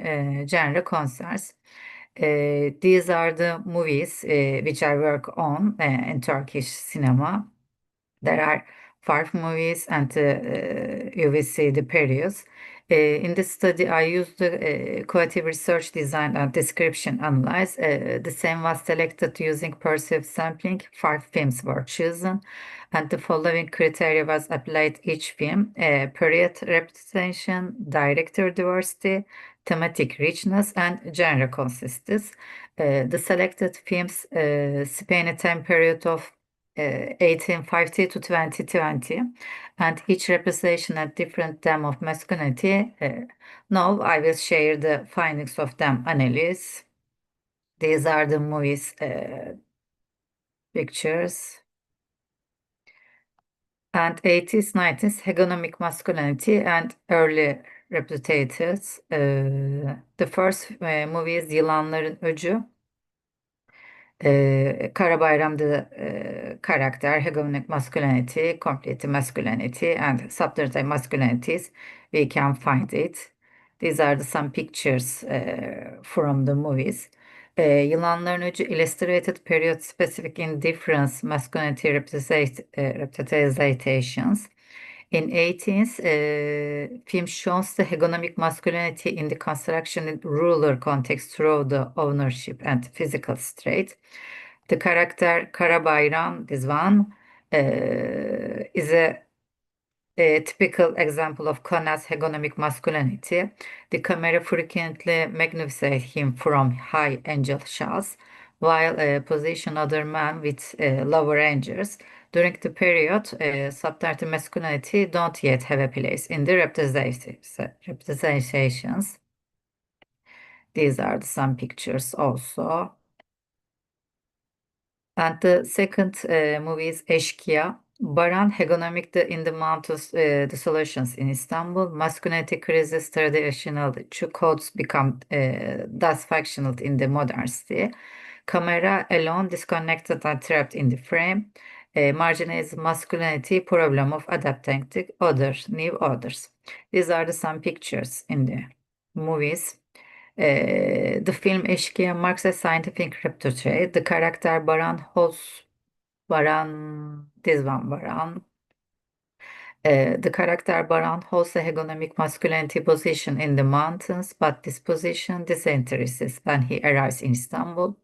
genre concerns. These are the movies which I work on in Turkish cinema. There are 5 movies, and you will see the periods. In this study, I used the qualitative research design and description analyze. The same was selected using perceived sampling. 5 films were chosen, and the following criteria was applied each film: period representation, director diversity, thematic richness, and genre consistency. The selected films span a time period of 1850 to 2020, and each representation a different theme of masculinity. Now I will share the findings of them analysis. These are the movies pictures. And 80s, 90s, hegemonic masculinity and early reputed. The first movie is Yılanların Öcü. Kara Bayram'da character, hegemonic masculinity, complete masculinity, and subterranean masculinities, we can find it. These are some pictures from the movies. Yılanların Öcü illustrated period specific in different masculinity representations. In 18th, film shows the hegemonic masculinity in the construction in rural context through the ownership and physical trait. The character Karabayram, this one, is a typical example of Kana's hegemonic masculinity. The camera frequently magnifies him from high angel shots, while position other men with lower angels. During the period, subterranean masculinity don't yet have a place in the representations. These are some pictures also. And the second movie is Eşkıya. Baran hegemonic in the mountains, the solutions in Istanbul. Masculinity crisis traditional codes become thus functional in the modern city. Camera alone disconnected and trapped in the frame. Marginalized masculinity problem of adapting to other new orders. These are some pictures in the movies. The film Eşkıya marks a scientific reportrait. The character Baran holds this one Baran. The character Baran holds a hegemonic masculinity position in the mountains, but this position disinteresses when he arrives in Istanbul.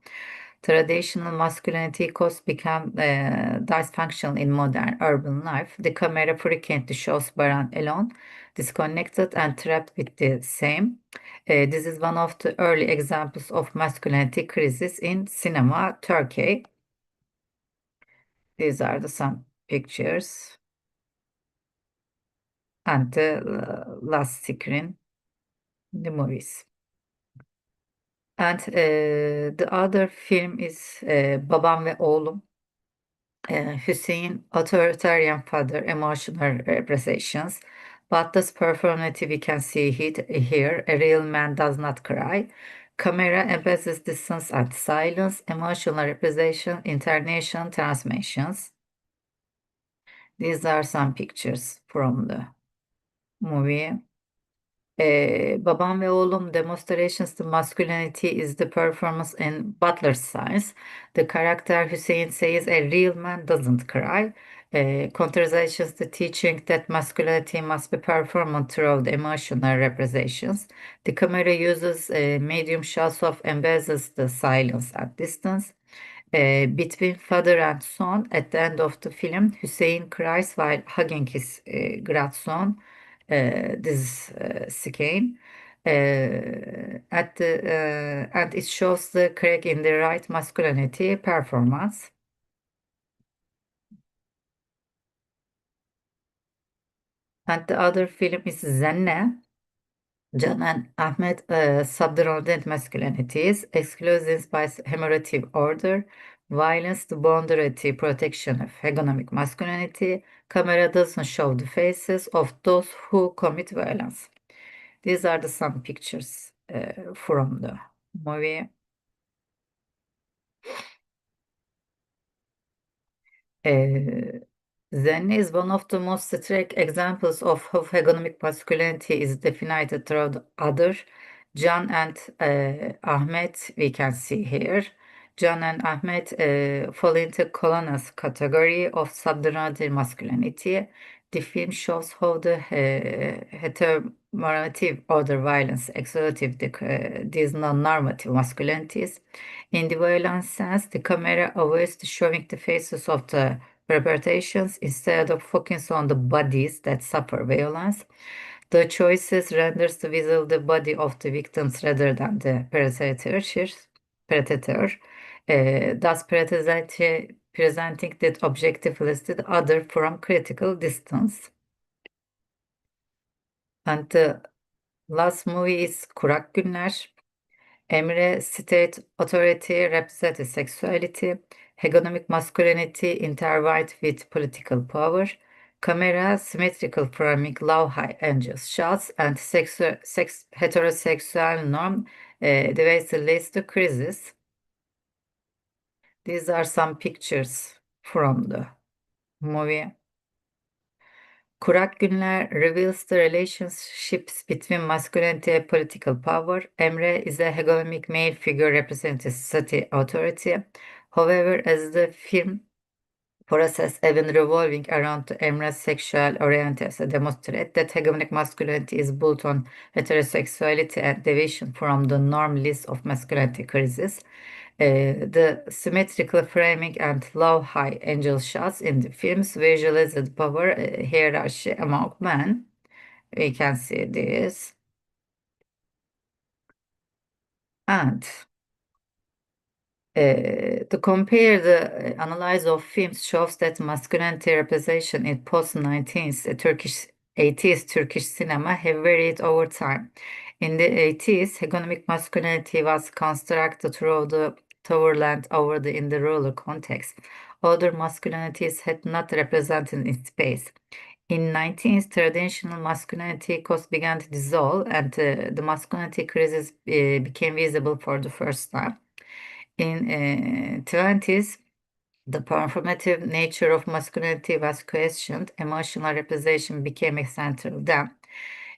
Traditional masculinity codes become dysfunctional in modern urban life. The camera frequently shows Baran alone, disconnected and trapped with the same. This is one of the early examples of masculinity crisis in cinema, Turkey. These are some pictures. And the last screen, the movies. And the other film is Babam ve Oğlum. Hüseyin, authoritarian father, emotional representations. But this performative we can see here, a real man does not cry. Camera emphasizes distance and silence, emotional representation, international transmissions. These are some pictures from the movie. Babam ve Oğlum demonstrations the masculinity is the performance in Butler's science. The character Hüseyin says a real man doesn't cry. Contradictions the teaching that masculinity must be performed through the emotional representations. The camera uses medium shots of embeds the silence at distance. Between father and son, at the end of the film, Hüseyin cries while hugging his grandson. This scene and it shows the crack in the right masculinity performance. And the other film is Zenne. Can and Ahmet subordinate masculinities, exclusions by heteronormative order, violence, the boundary protection of hegemonic masculinity. Camera doesn't show the faces of those who commit violence. These are some pictures from the movie. Zen is one of the most strict examples of how hegemonic masculinity is defined through the other. John and Ahmet, we can see here. John and Ahmet fall into Colonna's category of subnormative masculinity. The film shows how the heteronormative order violence exploited these non-normative masculinities. In the violent sense, the camera avoids showing the faces of the perpetrations instead of focusing on the bodies that suffer violence. The choices renders visible the body of the victims rather than the predator, thus presenting that objectively the other from critical distance. And the last movie is Kurak Günler. Emre, state authority represented sexuality, hegemonic masculinity intertwined with political power, camera symmetrical framing love high angels shots, and heterosexual norm device leads to crisis. These are some pictures from the movie. Kurak Günler reveals the relationships between masculinity and political power. Emre is a hegemonic male figure representing city authority. However, as the film process even revolving around Emre's sexual orientation demonstrate that hegemonic masculinity is built on heterosexuality and deviation from the norm list of masculinity crisis. The symmetrical framing and low high angel shots in the films visualize the power hierarchy among men. We can see this. And to compare the analysis of films shows that masculinity representation in post-19th Turkish 80s Turkish cinema have varied over time. In the 80s, hegemonic masculinity was constructed through the towerland over in the rural context. Other masculinities had not represented in space. In 19th, traditional masculinity costs began to dissolve, and the masculinity crisis became visible for the first time. In 20s, the performative nature of masculinity was questioned. Emotional representation became a central theme.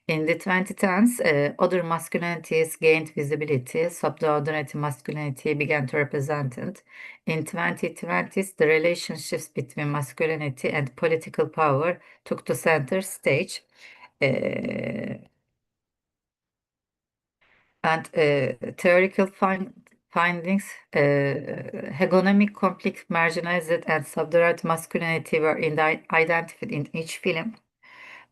In the 2010s, other masculinities gained visibility. Subordinate masculinity began to represent it. In 2020s, the relationships between masculinity and political power took the center stage. And theoretical findings, hegemonic, complex, marginalized, and subordinate masculinity were identified in each film.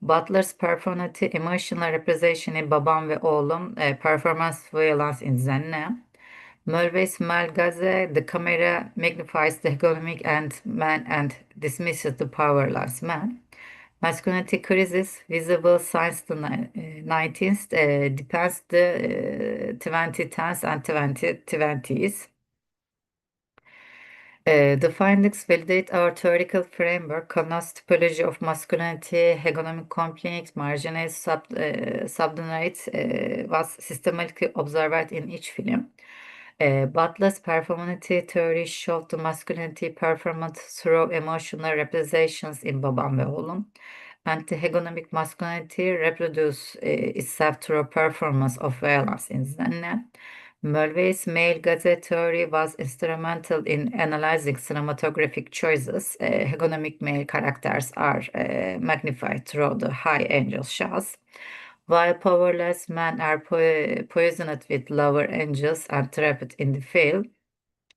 Butler's performative emotional representation in Babam ve Oğlum, performance violence in Zenne. Mulvey's Malgaze, the camera magnifies the hegemonic and man and dismisses the powerless man. Masculinity crisis, visible since the 19th, depends the 2010s and 2020s. The findings validate our theoretical framework, Connacht's typology of masculinity, hegemonic conflict, marginalized, subordinate was systematically observed in each film. Butler's performative theory showed the masculinity performance through emotional representations in Babam ve Oğlum, and the hegemonic masculinity reproduces itself through performance of violence in Zenne. Mulvey's male gaze theory was instrumental in analyzing cinematographic choices. Hegemonic male characters are magnified through the high angel shots, while powerless men are poisoned with lower angels and trapped in the field.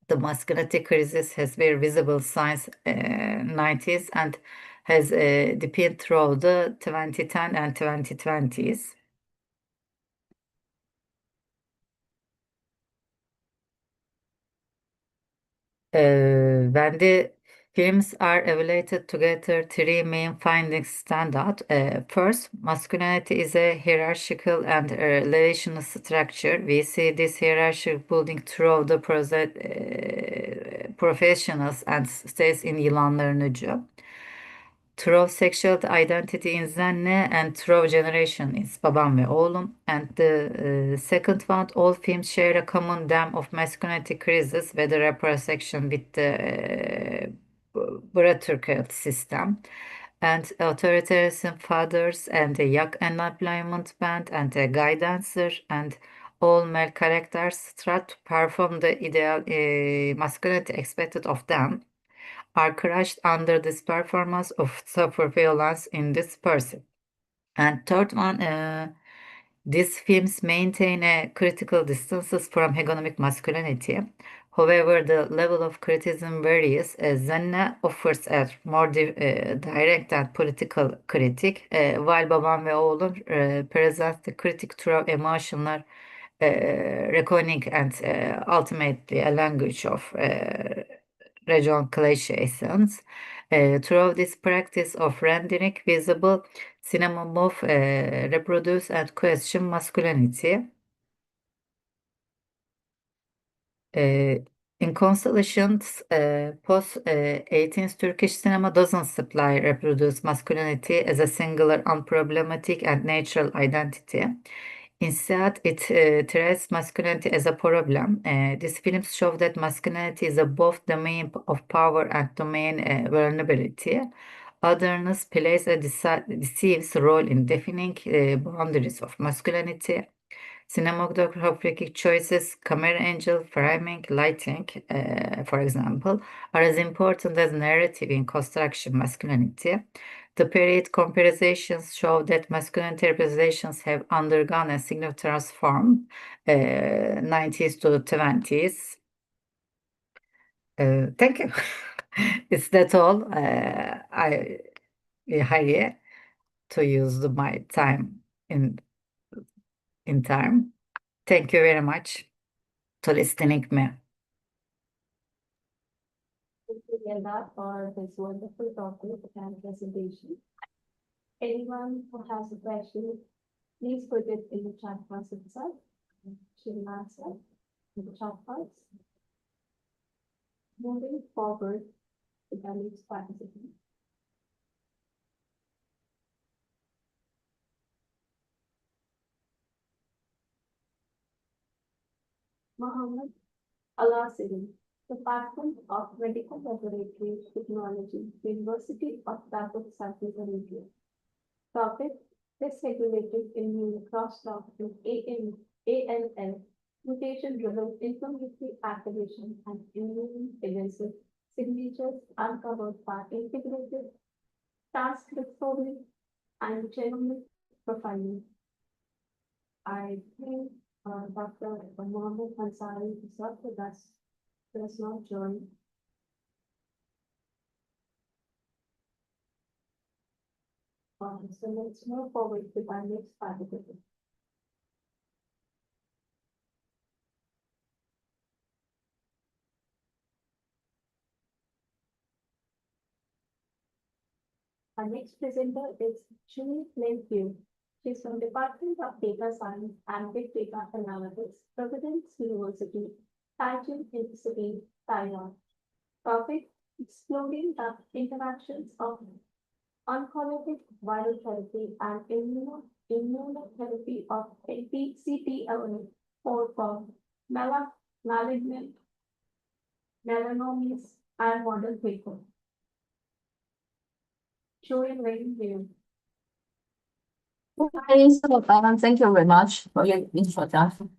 The masculinity crisis has very visible since 90s and has deepened through the 2010 and 2020s. When the films are evaluated together, three main findings stand out. First, masculinity is a hierarchical and relational structure. We see this hierarchy building through the professionals and states in yılanların ucu. Trove sexual identity in Zenne and Trove generation is babam ve oğlum. And the second one, all films share a common theme of masculinity crisis, whether reproduction with the patriarchal system, and authoritarian fathers, and a young unemployment band, and a guy dancer, and all male characters try to perform the ideal masculinity expected of them, are crushed under this performance of suffer violence in this person. And third one, these films maintain a critical distances from hegemonic masculinity. However, the level of criticism varies. Zenna offers a more direct and political critique, while Babam ve Oğlum presents the critique through emotional reckoning and ultimately a language of regional cliches. Through this practice of rendering visible, cinema move reproduce and question masculinity. In Constellations, post-18th Turkish cinema doesn't supply reproduce masculinity as a singular, unproblematic, and natural identity. Instead, it treats masculinity as a problem. These films show that masculinity is both domain of power and domain vulnerability. Otherness plays a decisive role in defining boundaries of masculinity. Cinematographic choices, camera angle, framing, lighting, for example, are as important as narrative in construction masculinity. The period comparisons show that masculinity representations have undergone a significant transform, 90s to 20s. Thank you. Is that all? I hurry to use my time in time. Thank you very much to listening me. Thank you, Yelda, for this wonderful topic and presentation. Anyone who has a question, please put it in the chat box itself. She will answer in the chat box. Moving forward to the next participant. Mohammed Al-Asiri, Department of Medical Laboratory Technology, University of Dakook, Saudi Arabia. Topic: dysregulated immune crosstalk in AML, mutation-driven inflammatory activation and immune evasive signatures uncovered by integrated transcriptomic and genomic profiling. I think Dr. Mohammed Ansari is not with us, does not join. So let's move forward to our next participant. Our next presenter is Julie Linfield. She's from Department of Data Science and Big Data Analytics, Providence University, Taichung Institute, Taiwan. Topic: exploring the interactions of oncologic viral therapy and immunotherapy of CTLA-4 for malignant melanomas and modern people. Showing very view. Okay, so thank you very much for your introduction,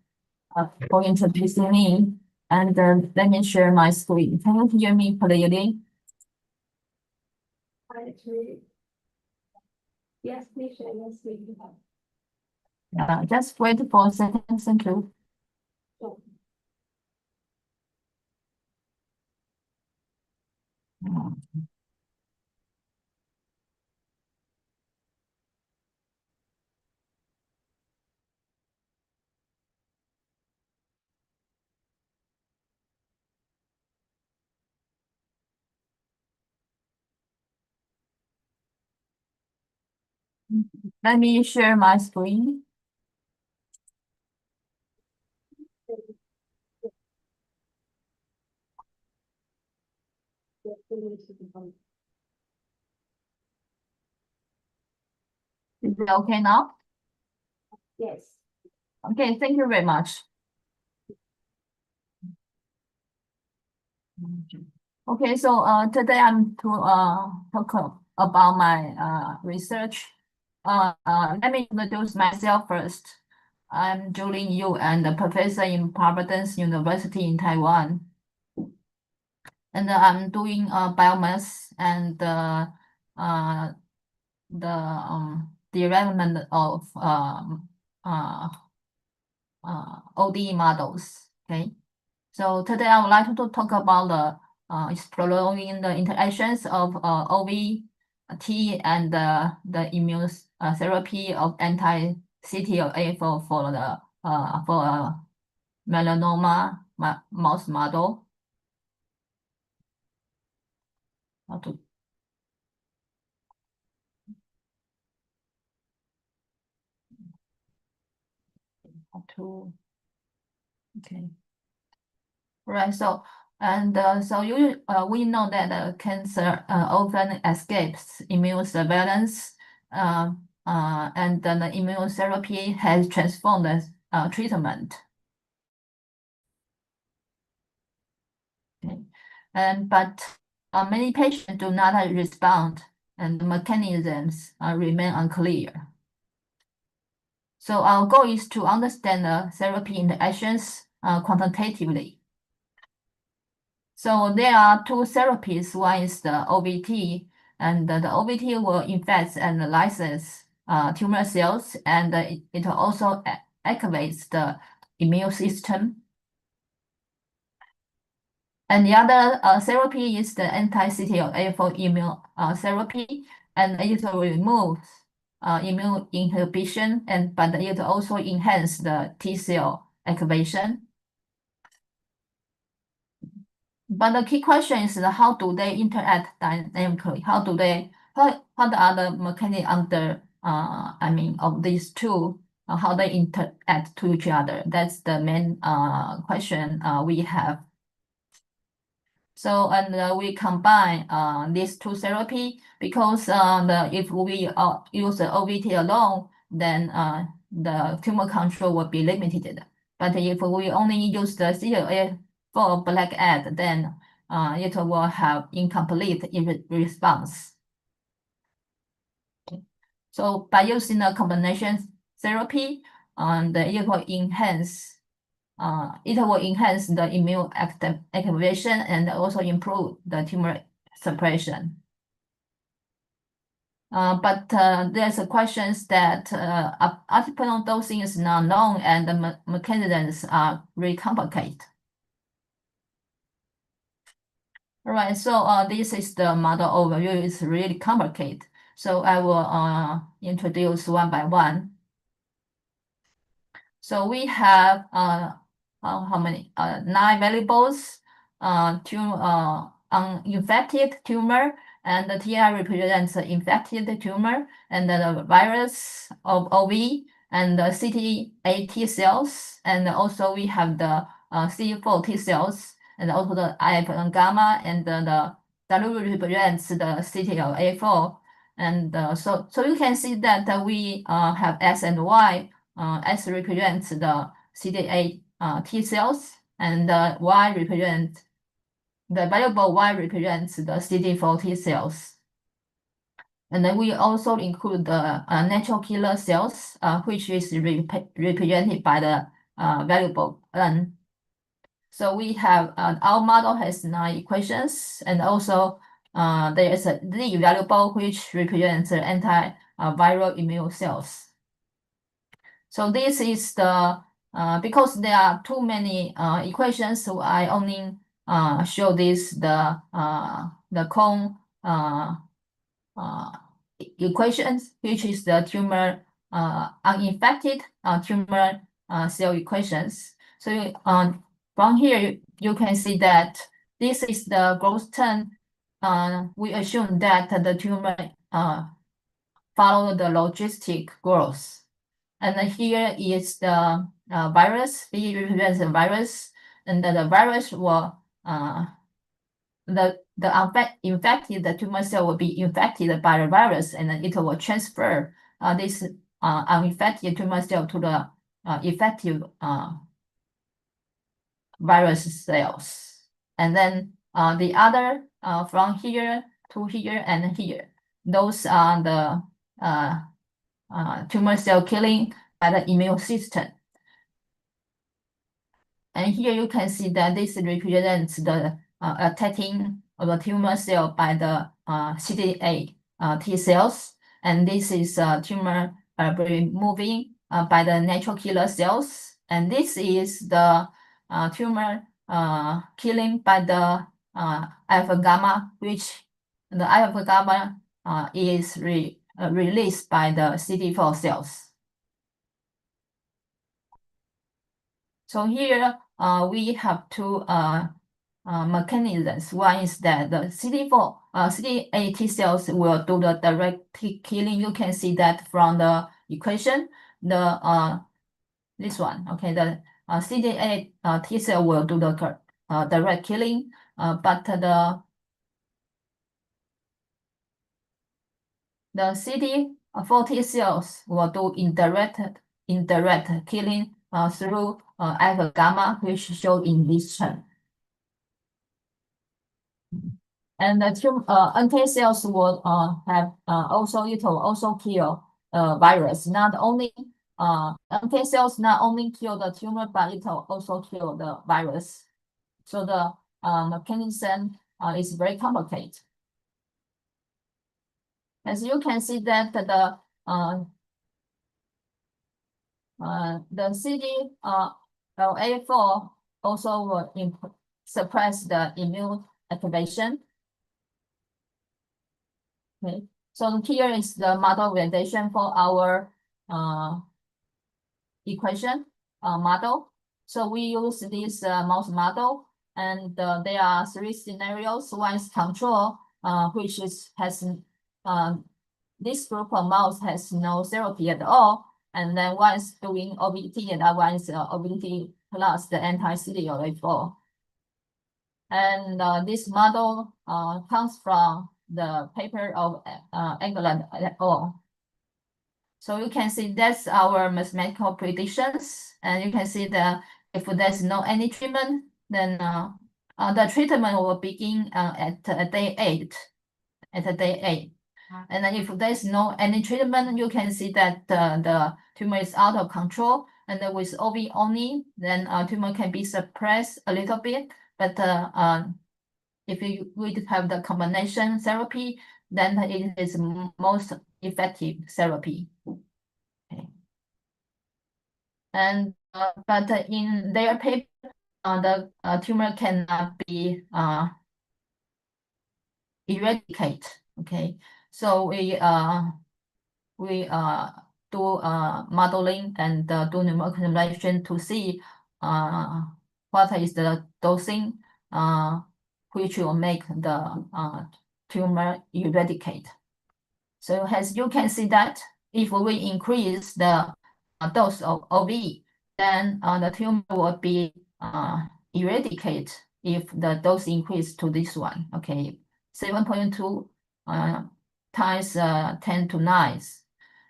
for introducing me. And let me share my screen. Can you hear me clearly? Yes, please share your screen. Just wait for a second. Thank you. Let me share my screen. Is it okay now? Yes. Okay, thank you very much. Okay, so today I'm to talk about my research. Let me introduce myself first. I'm Julie Yu and a professor in Providence University in Taiwan. And I'm doing biomass and the development of OD models. Okay, so today I would like to talk about the exploring the interactions of OVT and the immune therapy of anti-CTLA-4 for the melanoma mouse model. How to okay. Right. So and so we know that cancer often escapes immune surveillance, and then the immunotherapy has transformed the treatment. Okay. But many patients do not respond, and the mechanisms remain unclear. So our goal is to understand the therapy interactions quantitatively. So there are two therapies. One is the OVT, and the OVT will infect and lyse tumor cells, and it also activates the immune system. And the other therapy is the anti-CTLA-4 immune therapy, and it will remove immune inhibition, but it also enhance the T cell activation. But the key question is how do they interact dynamically? How the other mechanism under of these two, how they interact to each other? That's the main question we have. So we combine these two therapy because if we use the OVT alone, then the tumor control will be limited. But if we only use the CTLA-4 black egg, then it will have incomplete response. So by using the combination therapy, it will enhance the immune activation and also improve the tumor suppression. But there's a questions that optimal dosing is not known and the mechanisms are really complicated. All right, so this is the model overview. It's really complicated. So I will introduce one by one. So we have how many? 9 variables. Infected tumor, and the TI represents the infected tumor, and the virus of OV, and the CD8 T cells, and also we have the CD4 T cells, and also the IF and gamma, and the W represents the CTLA-4, and so you can see that we have X and Y. X represents the CD8 T cells, and Y represents the variable Y represents the CD4 T cells. And then we also include the natural killer cells, which is represented by the variable N. So we have our model has 9 equations, and also there is a Z variable which represents the anti-viral immune cells. So this is the because there are too many equations, so I only show this the cone equations, which is the tumor uninfected tumor cell equations. So from here you can see that this is the growth term. We assume that the tumor follow the logistic growth. And here is the virus. B represents the virus, and the virus will the infected tumor cell will be infected by the virus, and then it will transfer this unaffected tumor cell to the effective virus cells. And then the other from here to here and here, those are the tumor cell killing by the immune system. And here you can see that this represents the attacking of the tumor cell by the CD8 T cells. And this is tumor removing by the natural killer cells. And this is the tumor killing by the alpha gamma, which the alpha gamma is released by the CD4 cells. So here we have two mechanisms. One is that the CD8 T cells will do the direct killing. You can see that from the equation. The this one, okay, the CD8 T cell will do the direct killing, but the CD4 T cells will do indirect killing through alpha gamma, which shown in this chart. And the NK cells will have it will also kill virus. Not only NK cells not only kill the tumor, but it will also kill the virus. So the mechanism is very complicated. As you can see that the CD8 also will suppress the immune activation. Okay, so here is the model validation for our equation model. So we use this mouse model, and there are three scenarios. One is control, which has this group of mouse has no therapy at all. And then one is doing OBT, and that one is OBT plus the anti-CD8. And this model comes from the paper of England et al. So you can see that's our mathematical predictions, and you can see that if there's no any treatment, then the treatment will begin at day 8. And then if there's no any treatment, you can see that the tumor is out of control. And then with OV only, then tumor can be suppressed a little bit. But if you would have the combination therapy, then it is most effective therapy. Okay. And but in their paper, the tumor cannot be eradicated. Okay, so we do modeling and do numerical simulation to see what is the dosing which will make the tumor eradicate. So as you can see that if we increase the dose of OV, then the tumor will be eradicated if the dose increase to this one. Okay, 7.2 times 10 to 9.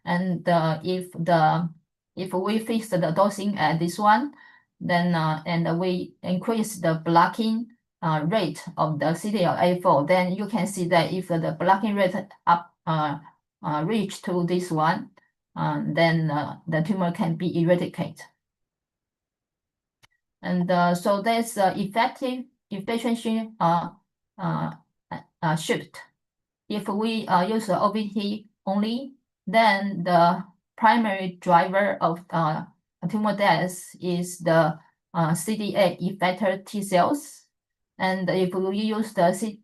And if we fix the dosing at this one, then and we increase the blocking rate of the CTLA4, then you can see that if the blocking rate up reach to this one, then the tumor can be eradicated. And so that's effective efficiency shift. If we use the OVT only, then the primary driver of tumor death is the CD8 effector T cells. And if we use the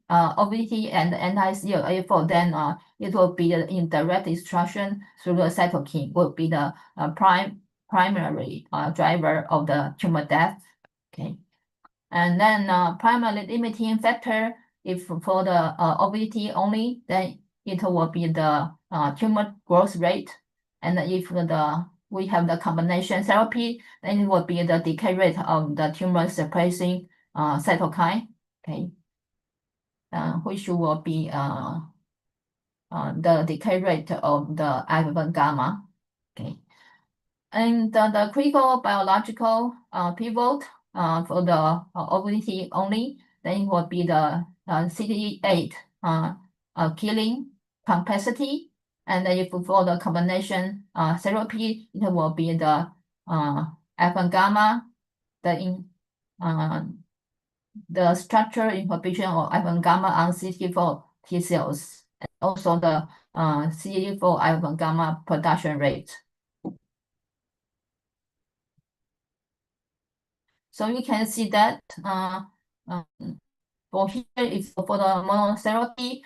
OVT and the anti-CTLA4, then it will be the indirect destruction through the cytokine will be the primary driver of the tumor death. Okay, and then primary limiting factor, if for the OVT only, then it will be the tumor growth rate. And if we have the combination therapy, then it will be the decay rate of the tumor suppressing cytokine, okay, which will be the decay rate of the alpha gamma. Okay. And the critical biological pivot for the obesity only, then it will be the CD8 killing capacity. And then if for the combination therapy, it will be the alpha gamma, the structural inhibition of alpha gamma on CD4 T cells, and also the CD4 alpha gamma production rate. So you can see that for here, if for the monotherapy,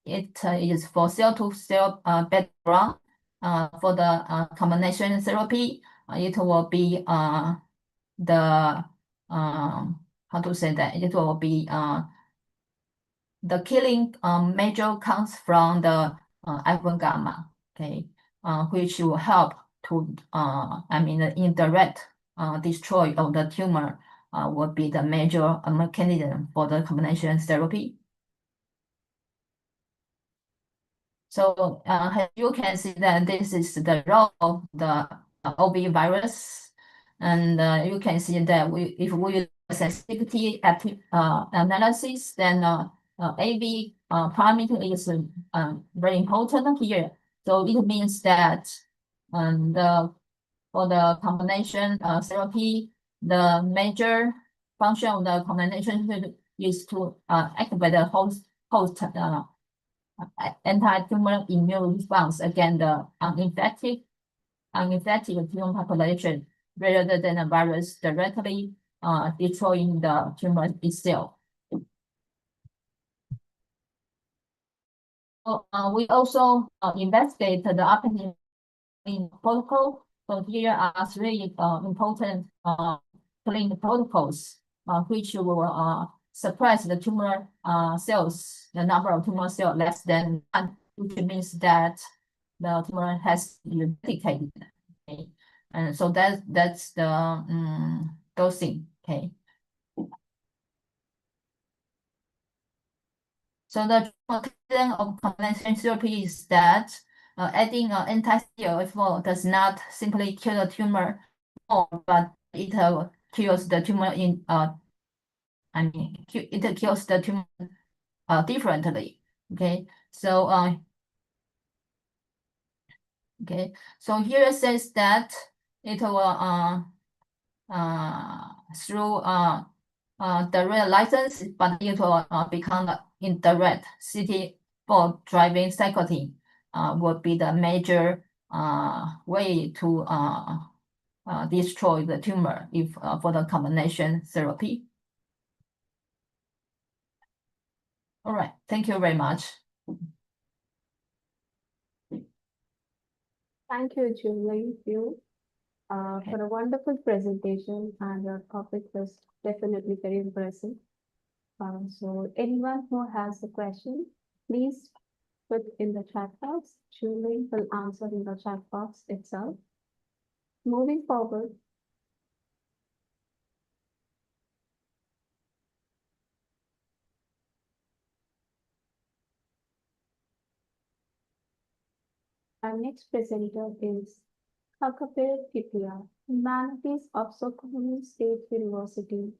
it is for cell-to-cell background. For the combination therapy, it will be the how to say that, it will be the killing measure comes from the alpha gamma, okay, which will help to indirect destroy of the tumor will be the major mechanism for the combination therapy. So as you can see that this is the role of the OB virus, and you can see that if we use sensitivity analysis, then AB parameter is very important here. So it means that for the combination therapy, the major function of the combination is to activate the host anti-tumor immune response against the uninfected tumor population, rather than a virus directly destroying the tumor itself. We also investigate the upcoming protocol. So here are three important clinical protocols which will suppress the tumor cells, the number of tumor cells less than 1, which means that the tumor has been eradicated. Okay, and so that's the dosing. Okay. So the mechanism of combination therapy is that adding anti-CTLA-4 does not simply kill the tumor, but it kills the tumor it kills the tumor differently. Okay, so so here it says that it will through direct license, but it will become indirect CD4 driving cycling would be the major way to destroy the tumor if for the combination therapy. All right, thank you very much. Thank you, Julie, for a wonderful presentation, and your topic was definitely very impressive. So anyone who has a question, please put in the chat box. Julie will answer in the chat box itself. Moving forward, our next presenter is Kakapir Kipia, Humanities of Sokoto State University,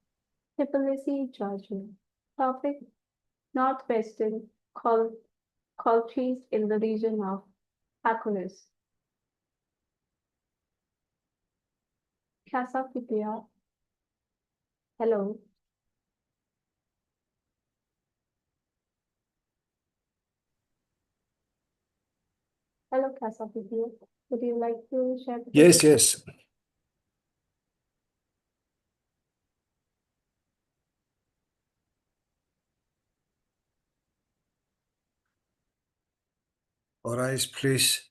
Tbilisi, Georgia. Topic: Northwestern countries in the region of Caucasus. Kakapir, hello. Hello, Kakapir. Would you like to share? Yes, yes. Arise, please.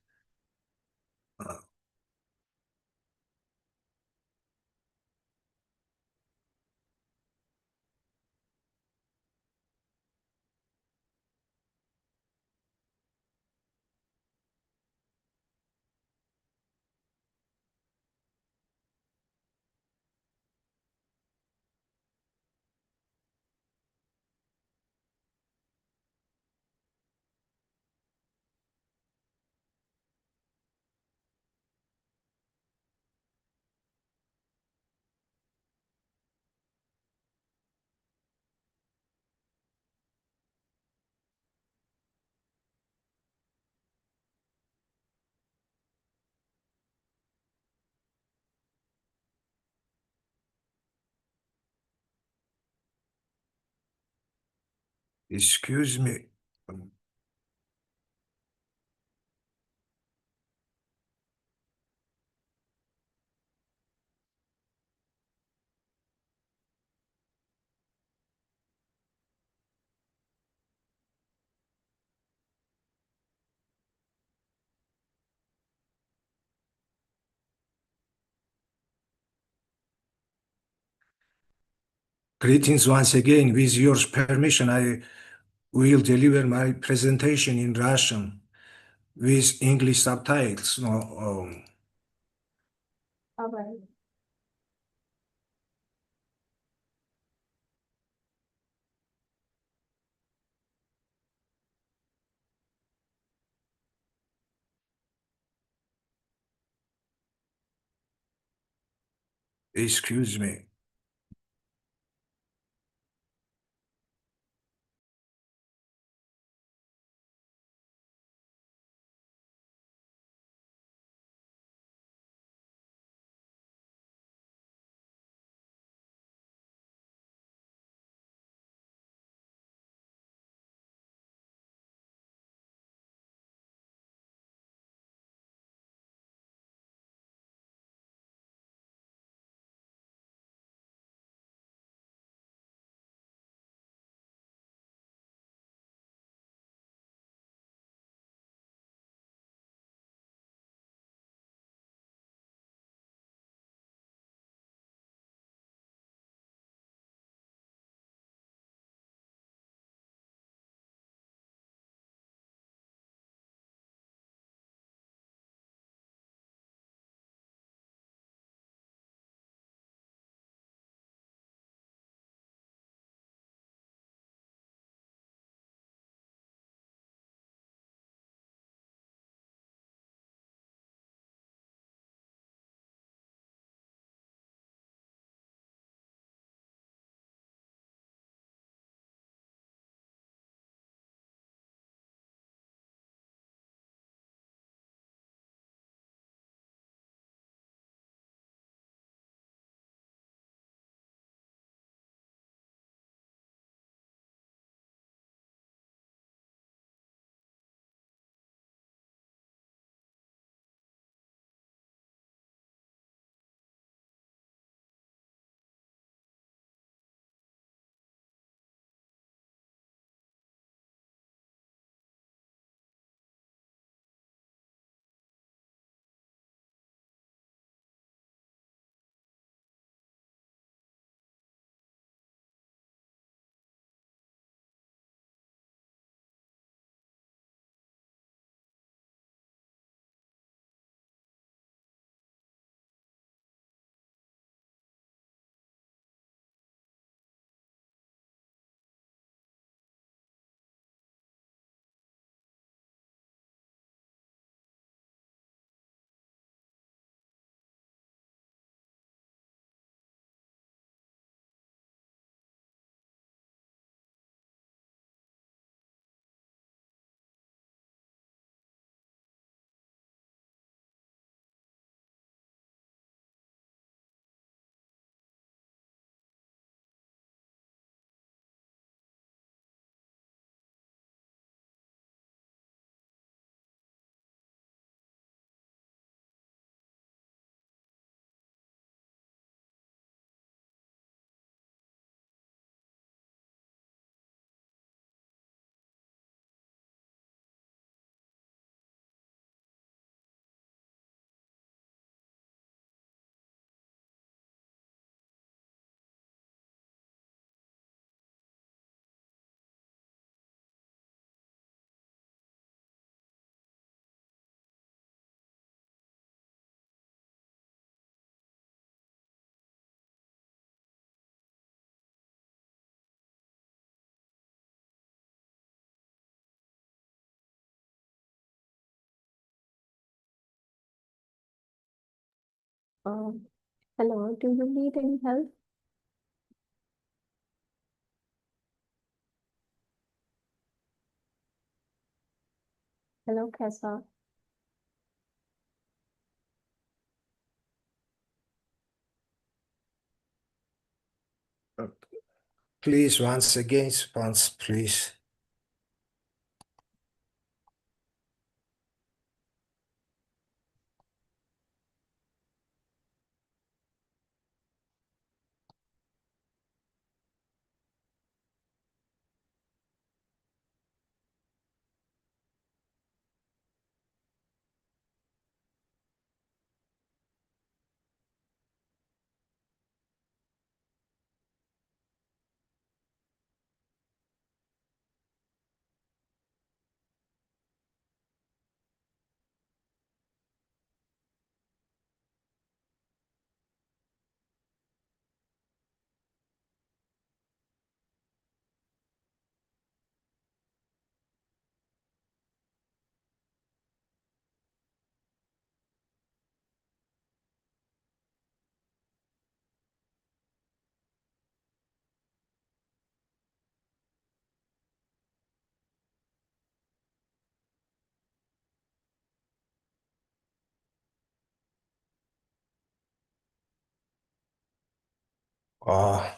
Excuse me. Greetings once again. With your permission, I will deliver my presentation in Russian with English subtitles. No, All right. excuse me. Hello, do you need any help? Hello, Kesa. Please, once again, please. Ah,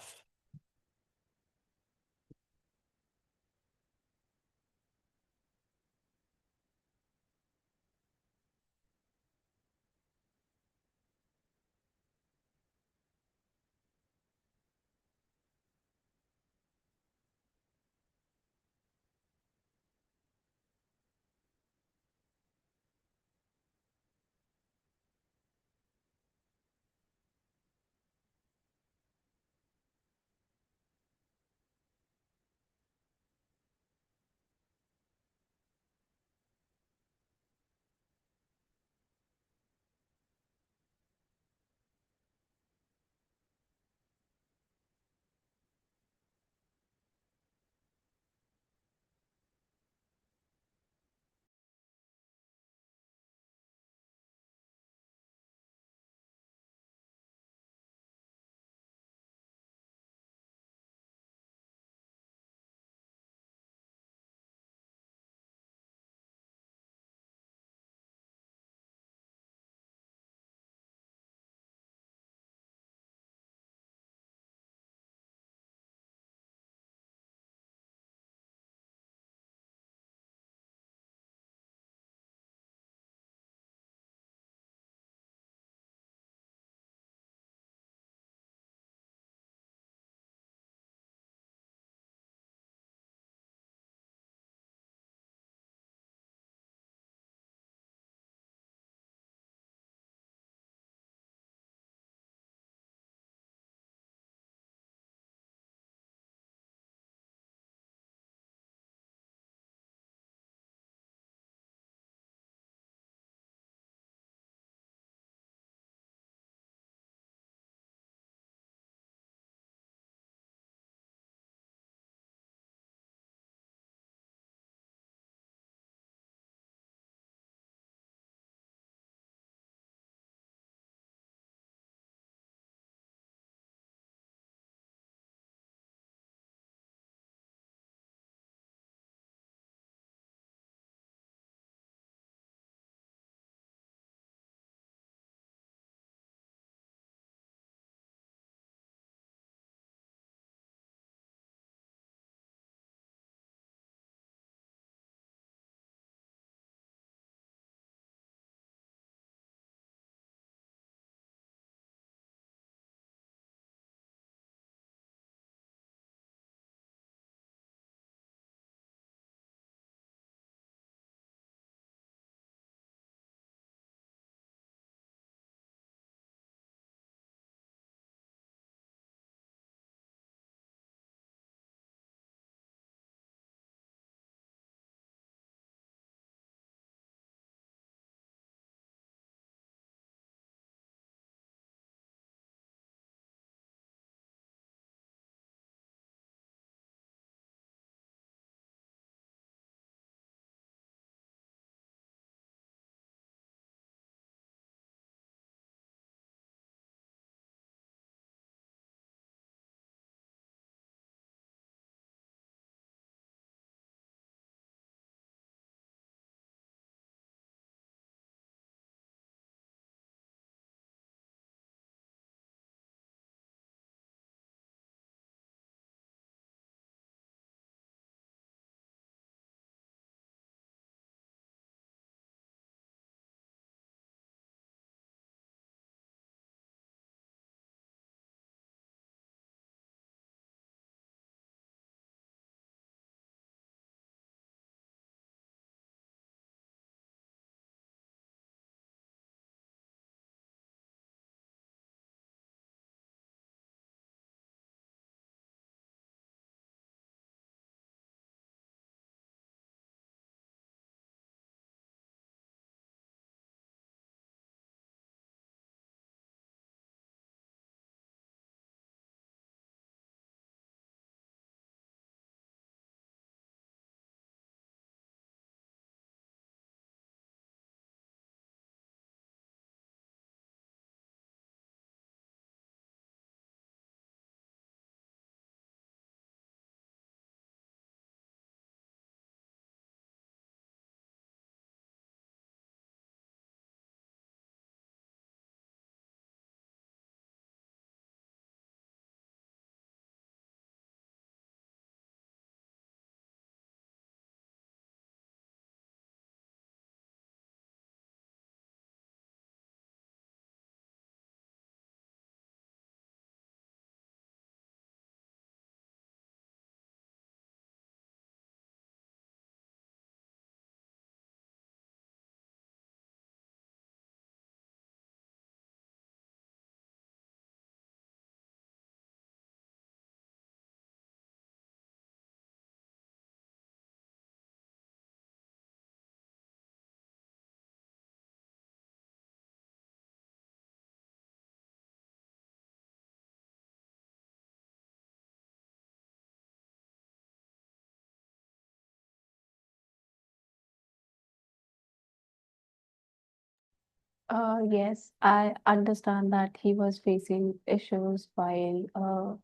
Yes, I understand that he was facing issues while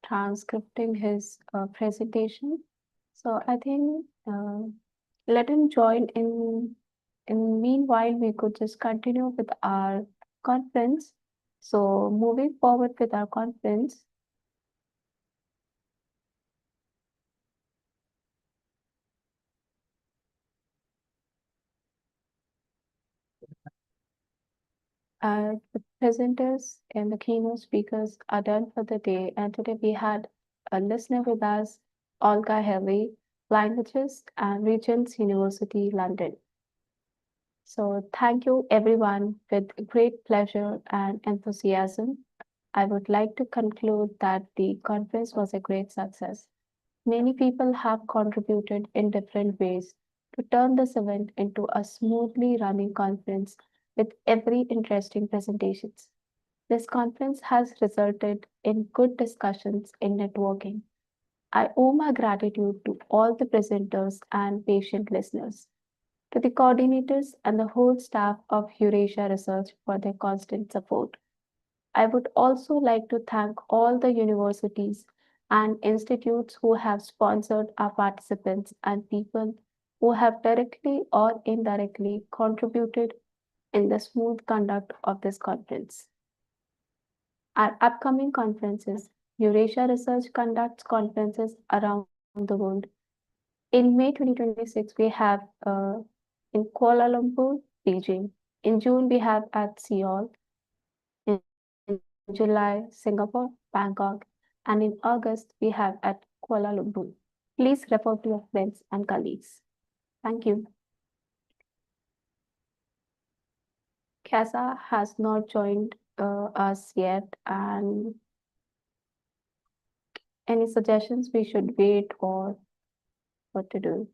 transcripting his presentation. So I think let him join in. In meanwhile, we could just continue with our conference. So moving forward with our conference, the presenters and the keynote speakers are done for the day. And today we had a listener with us, Olga Helvey, languages and Regents University, London. So thank you everyone with great pleasure and enthusiasm. I would like to conclude that the conference was a great success. Many people have contributed in different ways to turn this event into a smoothly running conference with every interesting presentations. This conference has resulted in good discussions in networking. I owe my gratitude to all the presenters and patient listeners, to the coordinators and the whole staff of Eurasia Research for their constant support. I would also like to thank all the universities and institutes who have sponsored our participants and people who have directly or indirectly contributed in the smooth conduct of this conference. Our upcoming conferences, Eurasia Research conducts conferences around the world. In May 2026, we have in Kuala Lumpur, Beijing. In June, we have at Seoul. In July, Singapore, Bangkok. And in August, we have at Kuala Lumpur. Please refer to your friends and colleagues. Thank you. Casa has not joined us yet, and any suggestions we should wait or what to do?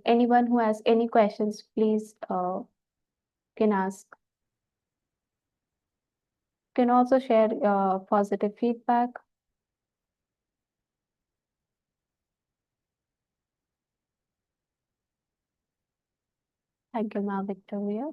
Anyone who has any questions, please can ask. Can also share positive feedback. Thank you, Ma Victoria.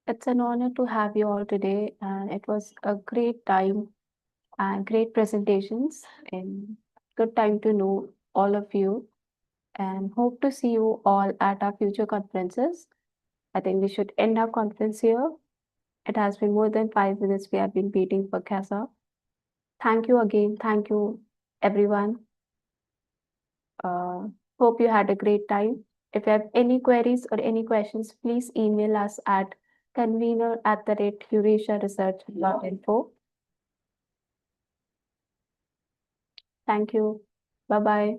It's an honor to have you all today, and it was a great time and great presentations, and good time to know all of you, and hope to see you all at our future conferences. I think we should end our conference here. It has been more than 5 minutes we have been waiting for CASA. Thank you again. Thank you, everyone. Hope you had a great time. If you have any queries or any questions, please email us at convener@eurasiaresearch.info. Thank you. Bye-bye.